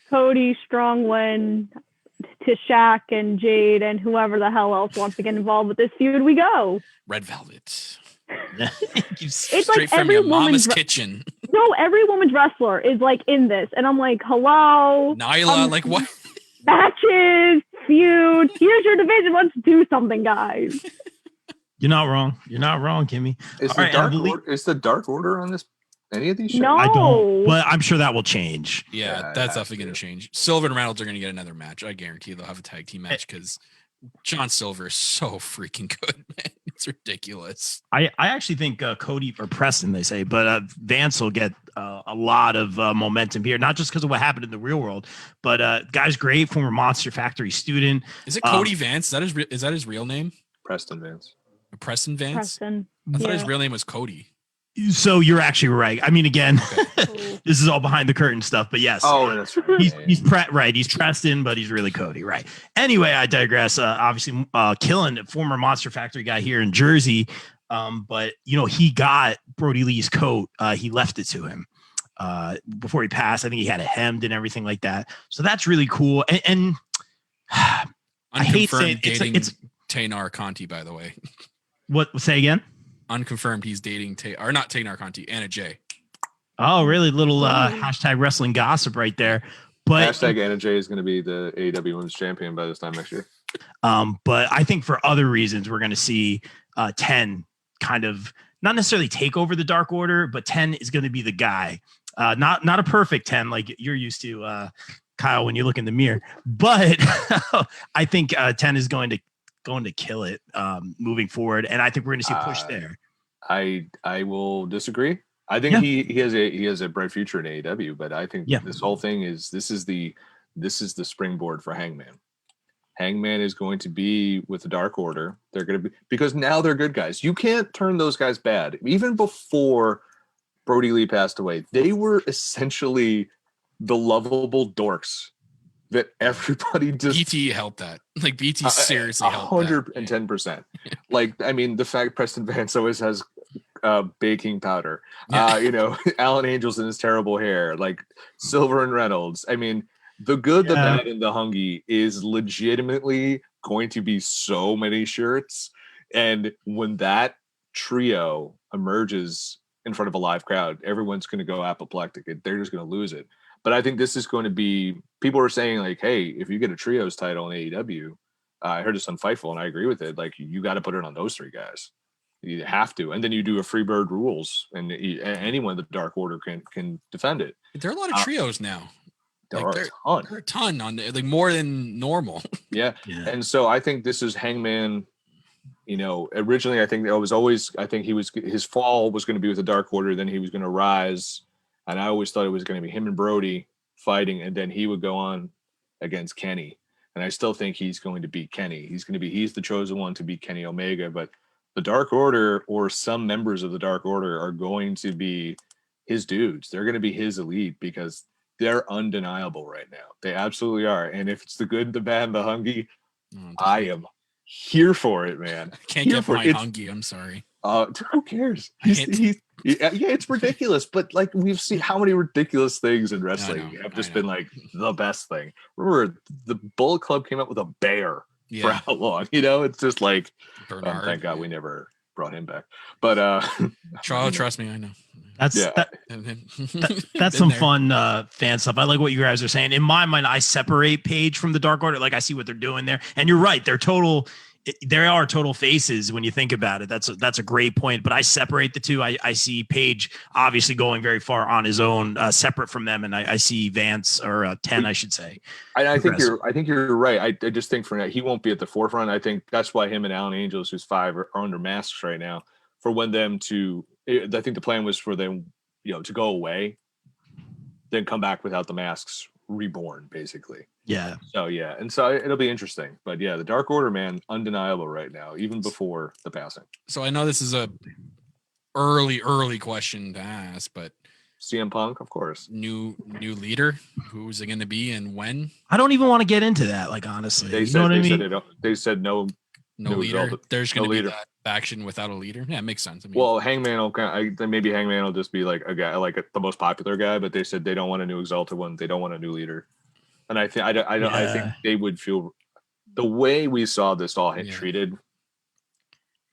Cody, strong win to Shaq and Jade and whoever the hell else wants to get involved with this feud. We go. Red Velvet. It's straight like from every your mama's kitchen. No, every woman's wrestler is like in this, and I'm like, hello, Nyla, like what? Matches, feuds. Here's your division. Let's do something, guys. You're not wrong. You're not wrong, Kimmy. Is the Dark Order on this? Any of these shows? No, I don't. But I'm sure that will change. Yeah, that's definitely going to change. Silver and Reynolds are going to get another match. I guarantee they'll have a tag team match because John Silver is so freaking good, man. It's ridiculous. I actually think Cody or Preston, they say, but Vance will get a lot of momentum here, not just because of what happened in the real world, but guy's great, former Monster Factory student. Is it Cody Vance? Is that his real name? Preston Vance. Preston Vance? Preston. I thought his real name was Cody. So you're actually right. I mean, again, this is all behind the curtain stuff, but yes. Oh, that's right. He's right. He's Preston, but he's really Cody, right? Anyway, I digress. Obviously, killing former Monster Factory guy here in Jersey, but he got Brodie Lee's coat. He left it to him before he passed. I think he had it hemmed and everything like that. So that's really cool. And I hate saying it's Taynar Conti, by the way. What? Say again? Unconfirmed. He's dating not Taynar Conti, Anna Jay. Oh, really? Little hashtag wrestling gossip right there. But hashtag Anna Jay is going to be the AEW Women's Champion by this time next year. But I think for other reasons, we're going to see 10 kind of not necessarily take over the Dark Order, but 10 is going to be the guy. Not a perfect 10 like you're used to, Kyle, when you look in the mirror. But I think 10 is going to kill it moving forward, and I think we're going to see a push there. I will disagree. I think he has a bright future in AEW, but I think this whole thing is the springboard for Hangman. Hangman is going to be with the Dark Order. They're going to be, because now they're good guys. You can't turn those guys bad. Even before Brodie Lee passed away, they were essentially the lovable dorks that everybody just BT helped that. Like BT seriously helped 110%. Like, I mean, the fact Preston Vance always has baking powder, Alan Angels and his terrible hair, like Silver and Reynolds. I mean, the good, the bad, and the hungry is legitimately going to be so many shirts. And when that trio emerges in front of a live crowd, everyone's going to go apoplectic. They're just going to lose it. But I think this is going to be, people are saying like, hey, if you get a trios title in AEW, I heard this on Fightful and I agree with it. Like, you got to put it on those three guys. You have to. And then you do a Freebird rules and anyone in the Dark Order can defend it. There are a lot of trios now. There are a ton on there, like more than normal. Yeah. And so I think this is Hangman. Originally I think his fall was going to be with the Dark Order, then he was going to rise. And I always thought it was going to be him and Brodie fighting, and then he would go on against Kenny. And I still think he's going to beat Kenny. He's the chosen one to beat Kenny Omega. But the Dark Order, or some members of the Dark Order, are going to be his dudes. They're going to be his elite because they're undeniable right now. They absolutely are. And if it's the good, the bad, and the hungry, I am here for it, man. I can't get behind hungry. I'm sorry. Who cares? It's ridiculous, but like, we've seen how many ridiculous things in wrestling have just been like the best thing. Remember, the Bullet Club came up with a bear for how long? It's just like, thank God we never brought him back. But trust me, I know. That's some fun fan stuff. I like what you guys are saying. In my mind, I separate Page from the Dark Order. Like, I see what they're doing there, and you're right. There are total faces when you think about it. That's a great point. But I separate the two. I see Page obviously going very far on his own, separate from them, and I see Vance, or 10, I should say. I think you're right. I just think for now he won't be at the forefront. I think that's why him and Alan Angels, who's 5, are under masks right now. For when them to, I think the plan was for them, to go away, then come back without the masks, reborn, basically. Yeah. So and so it'll be interesting. But the Dark Order, man, undeniable right now, even before the passing. So I know this is a early question to ask, but CM Punk, of course. New leader. Who's it going to be and when? I don't even want to get into that. Like, honestly, they said no leader. There's going to be that faction without a leader. Yeah, it makes sense. I mean, well, Hangman maybe Hangman will just be like a guy, like the most popular guy, but they said they don't want a new Exalted one. They don't want a new leader. And I think I think they would feel the way we saw this all treated.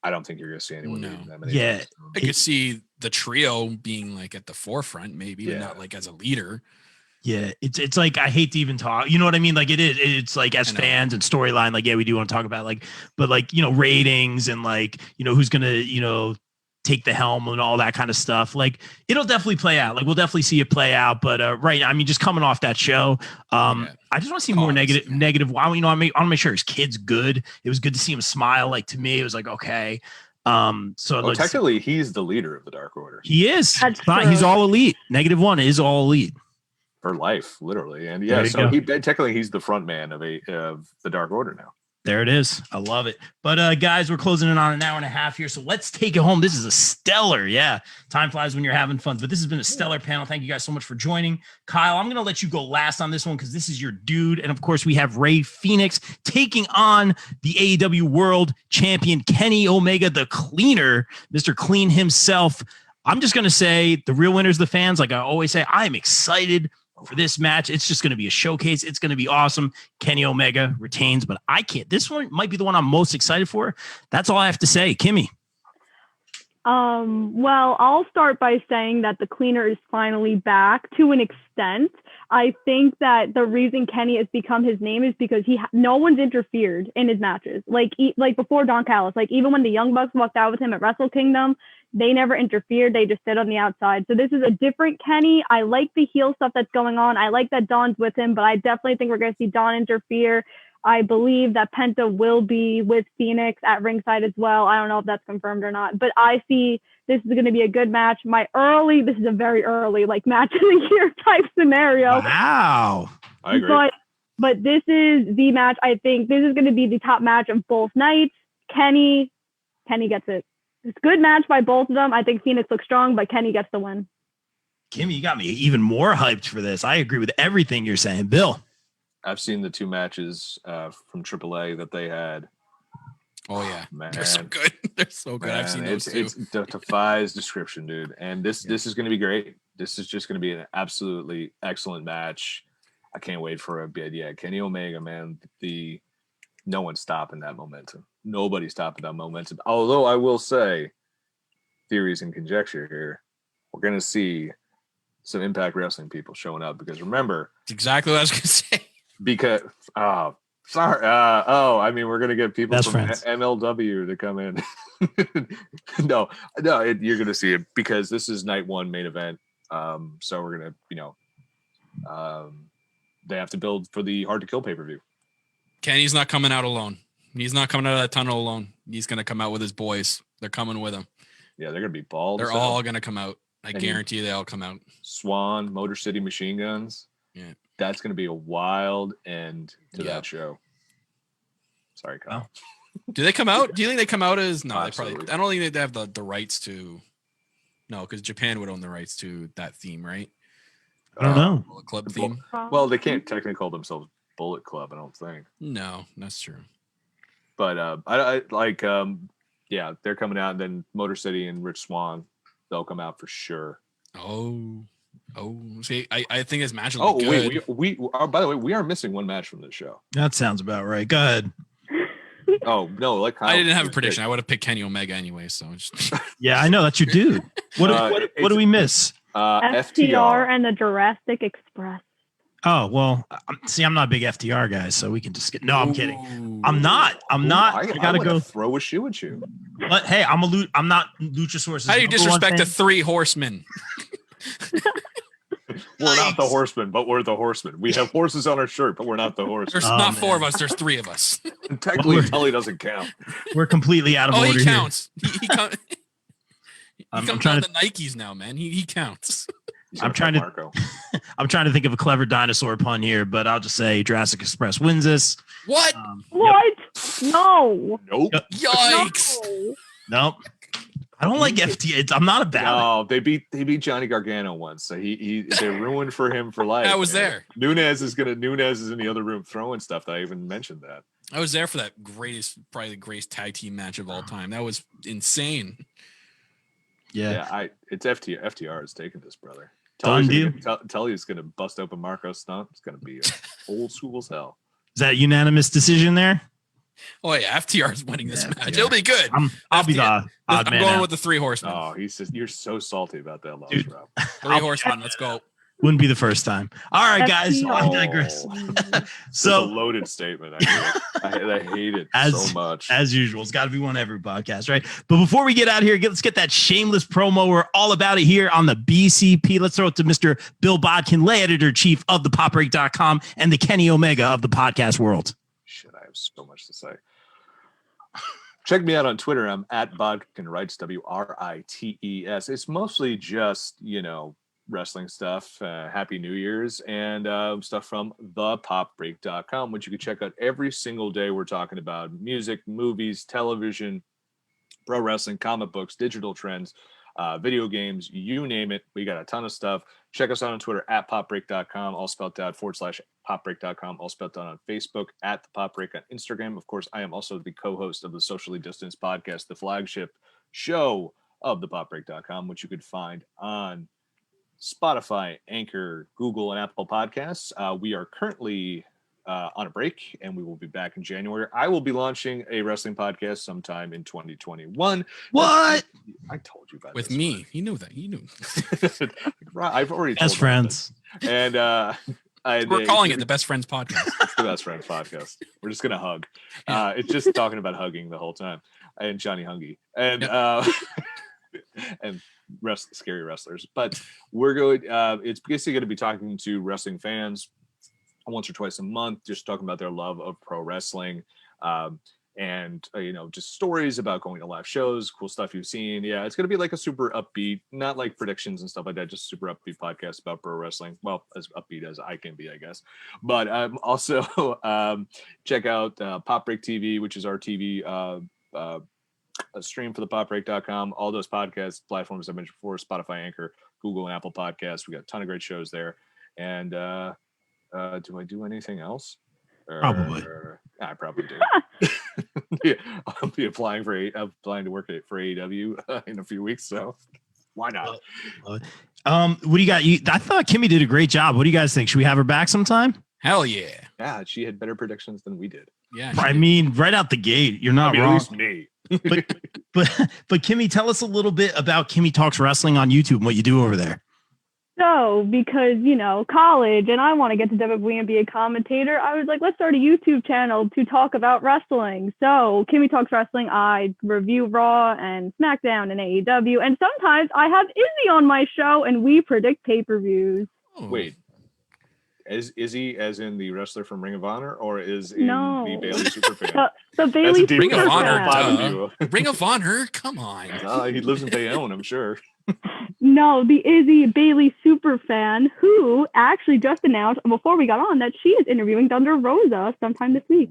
I don't think you're going to see anyone. I could see the trio being like at the forefront, maybe, but not like as a leader. Yeah, it's like, I hate to even talk. You know what I mean? Like, it's like, as fans and storyline, like, we do want to talk about, like, but like, ratings and like, who's gonna take the helm and all that kind of stuff. Like, it'll definitely play out. Like, we'll definitely see it play out. But right, I mean, just coming off that show, I just want to see more negative. Wow, I want to make sure his kid's good. It was good to see him smile. Like, to me, it was like, okay. So technically, he's the leader of the Dark Order. he is. That's He's true. all elite. -1 is all elite. For life, literally. And There yeah, you so go. technically he's the front man of the Dark Order now. There it is. I love it. But guys, we're closing in on an hour and a half here. So let's take it home. This is a stellar. Yeah. Time flies when you're having fun. But this has been a stellar panel. Thank you guys so much for joining. Kyle, I'm going to let you go last on this one because this is your dude. And of course, we have Ray Phoenix taking on the AEW World Champion Kenny Omega, the cleaner, Mr. Clean himself. I'm just going to say the real winners, the fans. Like I always say, I am excited for this match. It's just going to be a showcase. It's going to be awesome. Kenny Omega retains, but I can't. This one might be the one I'm most excited for. That's all I have to say. Kimmy. Well, I'll start by saying that the cleaner is finally back to an extent. I think that the reason Kenny has become his name is because no one's interfered in his matches. Like before Don Callis, like even when the Young Bucks walked out with him at Wrestle Kingdom, they never interfered. They just stood on the outside. So this is a different Kenny. I like the heel stuff that's going on. I like that Don's with him, but I definitely think we're going to see Don interfere. I believe that Penta will be with Phoenix at ringside as well. I don't know if that's confirmed or not, but I see this is going to be a good match. This is a very early like match of the year type scenario. Wow. I agree. But this is the match. I think this is going to be the top match of both nights. Kenny gets it. It's a good match by both of them. I think Phoenix looks strong, but Kenny gets the win. Kimmy, you got me even more hyped for this. I agree with everything you're saying. Bill. I've seen the two matches from AAA that they had. Oh yeah, man, they're so good. They're so good. man, I've seen those too. It defies description, dude. And this is going to be great. This is just going to be an absolutely excellent match. I can't wait for a bit. Yeah, Kenny Omega, man. No one's stopping that momentum. Nobody's stopping that momentum. Although I will say, theories and conjecture here, we're going to see some Impact Wrestling people showing up because remember, That's exactly what I was going to say. Because I mean, we're gonna get people Best from friends. MLW to come in. no, you're gonna see it because this is night one main event. So we're gonna, they have to build for the Hard to Kill pay-per-view. Kenny's not coming out alone. He's not coming out of that tunnel alone. He's gonna come out with his boys. They're coming with him. Yeah, they're gonna be bald. They're all gonna come out. I guarantee they all come out. Swan, Motor City Machine Guns. Yeah. That's going to be a wild end to that show. Sorry, Kyle. Do they come out? Do you think they come out as no? They Absolutely. probably. I don't think they have the rights to. No, because Japan would own the rights to that theme, right? I don't know. Bullet Club theme. Well, they can't technically call themselves Bullet Club, I don't think. No, that's true. But I like yeah, they're coming out, and then Motor City and Rich Swan, they'll come out for sure. See, I think this match will be good. Wait, we are, by the way, we are missing one match from this show. That sounds about right. Go ahead. Oh no, like Kyle, I didn't have a prediction. I would have picked Kenny Omega anyway. So just... Yeah, I know that's your dude. What do we miss? FTR and the Jurassic Express. Oh well, I'm not a big FTR guy, so we can just get. No, I'm kidding. I'm not. I gotta go throw a shoe at you. But hey, I'm not Luchasaurus. How do you disrespect the three horsemen? We're not the horsemen, but we're the horsemen. We have horses on our shirt, but we're not the horsemen. There's not four of us. There's three of us. And technically, Tully doesn't count. We're completely out of order. He counts. He I'm comes trying out to the Nikes now, man. He counts. I'm trying to think of a clever dinosaur pun here, but I'll just say Jurassic Express wins this. What? What? No. Nope. Yikes. No. Nope. I don't like FTR. I'm not about No, they beat Johnny Gargano once, so they ruined for him for life. I was there. Nunez is in the other room throwing stuff. That I even mentioned that. I was there for that probably the greatest tag team match of all time. That was insane. it. Yeah. It's FTR. FTR is taking this, brother. Done deal. Tully's gonna bust open Marco's stump. It's gonna be old school as hell. Is that a unanimous decision there? Oh yeah, FTR is winning this Yeah, match. FTR. It'll be good. I'll be the odd I'm man going out. with the three horsemen. Oh, you're so salty about that loss, Dude. Rob. Three horsemen. Let's go. Wouldn't be the first time. All right, guys. FTR. I digress. It's So a loaded statement. I hate it so much. As usual, it's got to be one every podcast, right? But before we get out of here, let's get that shameless promo. We're all about it here on the BCP. Let's throw it to Mr. Bill Bodkin, lay editor-chief of the PopBreak.com and the Kenny Omega of the podcast world. Shit, I have so much to say. Check me out on Twitter. I'm at Bodkin Writes, WRITES. It's mostly just, wrestling stuff, Happy New Year's, and stuff from thepopbreak.com, which you can check out every single day. We're talking about music, movies, television, pro wrestling, comic books, digital trends, video games, you name it. We got a ton of stuff. Check us out on Twitter at popbreak.com, all spelled out, /popbreak.com, all spelled out on Facebook, at the Pop Break on Instagram. Of course, I am also the co-host of the Socially Distanced Podcast, the flagship show of the popbreak.com, which you could find on Spotify, Anchor, Google, and Apple Podcasts. We are currently on a break, and we will be back in January. I will be launching a wrestling podcast sometime in 2021. What? I told you about With this me. one. He knew that. He knew. I've already told Best friends. this. And We're calling it the Best Friends Podcast. It's the Best Friends Podcast. We're just gonna hug. It's just talking about hugging the whole time, and Johnny Hungy, and and scary wrestlers. But we're going. It's basically going to be talking to wrestling fans once or twice a month, just talking about their love of pro wrestling, and just stories about going to live shows, cool stuff you've seen. Yeah, it's going to be like a super upbeat, not like predictions and stuff like that, just super upbeat podcast about pro wrestling. Well, as upbeat as I can be, I guess. But also check out Pop Break TV, which is our TV a stream for the popbreak.com. All those podcast platforms I mentioned before, Spotify, Anchor, Google, and Apple Podcasts. We got a ton of great shows there. And do I do anything else? Probably. I probably do. Yeah, I'll be applying to work for AEW in a few weeks, so why not? What do you got? I thought Kimmy did a great job. What do you guys think? Should we have her back sometime? Hell yeah. Yeah, she had better predictions than we did. Yeah. I mean, right out the gate, you're not wrong. At least me. But Kimmy, tell us a little bit about Kimmy Talks Wrestling on YouTube and what you do over there. So, because, college and I want to get to WWE and be a commentator, I was like, let's start a YouTube channel to talk about wrestling. So, Kimmy Talks Wrestling, I review Raw and SmackDown and AEW. And sometimes I have Izzy on my show and we predict pay-per-views. Oh. Wait. Izzy as in the wrestler from Ring of Honor, or is in No. the Bailey Superfan? The Bailey deep Ring of Superfan. Honor, Ring of Honor, come on. He lives in Bayonne, I'm sure. No, the Izzy Bailey superfan who actually just announced before we got on that she is interviewing Thunder Rosa sometime this week.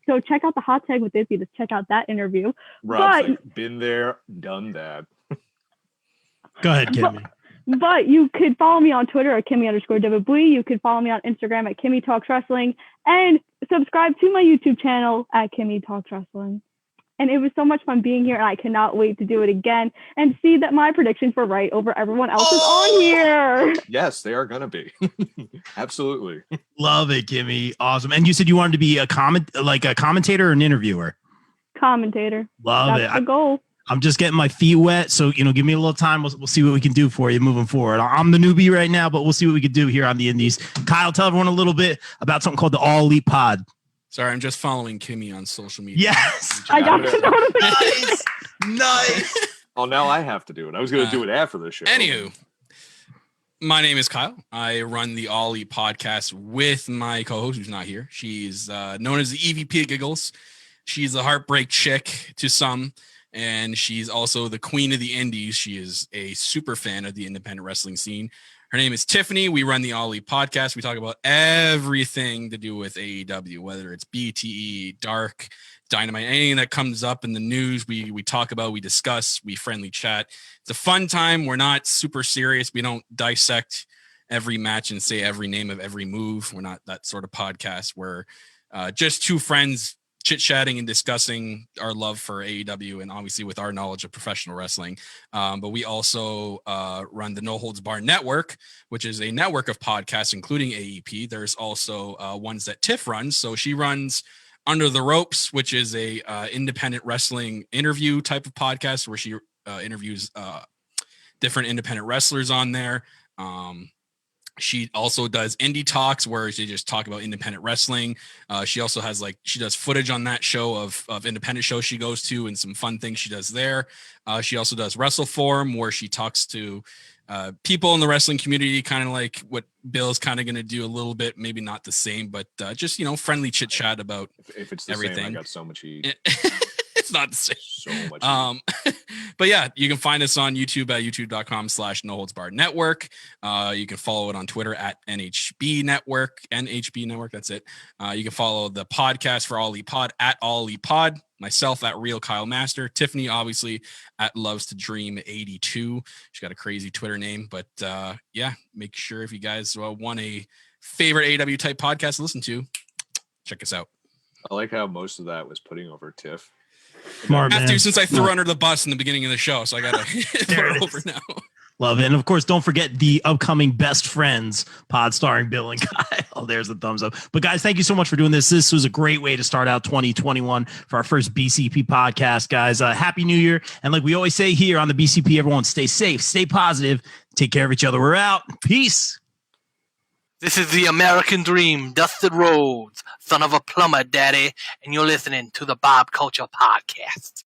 So check out the Hot Tag with Izzy to check out that interview. Rob's like, been there, done that. Go ahead, Kimmy. But you could follow me on Twitter at Kimmy_WWE. You could follow me on Instagram at Kimmy Talks Wrestling and subscribe to my YouTube channel at Kimmy Talks Wrestling. And it was so much fun being here, and I cannot wait to do it again and see that my predictions were right over everyone else's on here. Yes, they are going to be. Absolutely. Love it, Kimmy. Awesome. And you said you wanted to be a commentator or an interviewer? Commentator. Love That's it. the goal. I'm just getting my feet wet. So, give me a little time. We'll see what we can do for you moving forward. I'm the newbie right now, but we'll see what we can do here on the Indies. Kyle, tell everyone a little bit about something called the All Elite Pod. Sorry, I'm just following Kimmy on social media. Yes. I got the notification. Nice. Oh, now I have to do it. I was going to do it after the show. Anywho, my name is Kyle. I run the All Elite podcast with my co-host, who's not here. She's known as the EVP of Giggles. She's a heartbreak chick to some, and she's also the queen of the indies. She is a super fan of the independent wrestling scene. Her name is Tiffany. We run the All Elite podcast. We talk about everything to do with AEW, whether it's BTE, Dark, Dynamite, anything that comes up in the news. We talk about, we discuss, we friendly chat. It's a fun time. We're not super serious. We don't dissect every match and say every name of every move. We're not that sort of podcast. We're just two friends chit-chatting and discussing our love for AEW and obviously with our knowledge of professional wrestling. But we also run the No Holds Bar Network, which is a network of podcasts, including AEP. There's also ones that Tiff runs. So she runs Under the Ropes, which is a independent wrestling interview type of podcast where she interviews different independent wrestlers on there. She also does Indie Talks, where she just talk about independent wrestling. She also has she does footage on that show of independent shows she goes to and some fun things she does there. She also does Wrestle Forum, where she talks to people in the wrestling community, kind of like what Bill's kind of going to do a little bit, maybe not the same, but just, friendly chit chat about if it's the everything. same, I got so much heat. It's not the same. So much. But yeah, you can find us on YouTube at youtube.com/noholdsbarred network. You can follow it on Twitter at NHB Network. That's it. You can follow the podcast for All Elite Pod at All Elite Pod. Myself at Real Kyle Master. Tiffany, obviously, at Loves to Dream 82. She's got a crazy Twitter name. But yeah, make sure if you guys want a favorite AW type podcast to listen to, check us out. I like how most of that was putting over Tiff. Smart, man. Since I threw her under the bus in the beginning of the show, so I got to put her over now. Love it. And of course, don't forget the upcoming Best Friends pod starring Bill and Kyle. There's the thumbs up. But guys, thank you so much for doing this. This was a great way to start out 2021 for our first BCP podcast, guys. Happy New Year. And like we always say here on the BCP, everyone stay safe, stay positive, take care of each other. We're out. Peace. This is the American Dream, Dustin Rhodes, son of a plumber, daddy, and you're listening to the Bob Culture Podcast.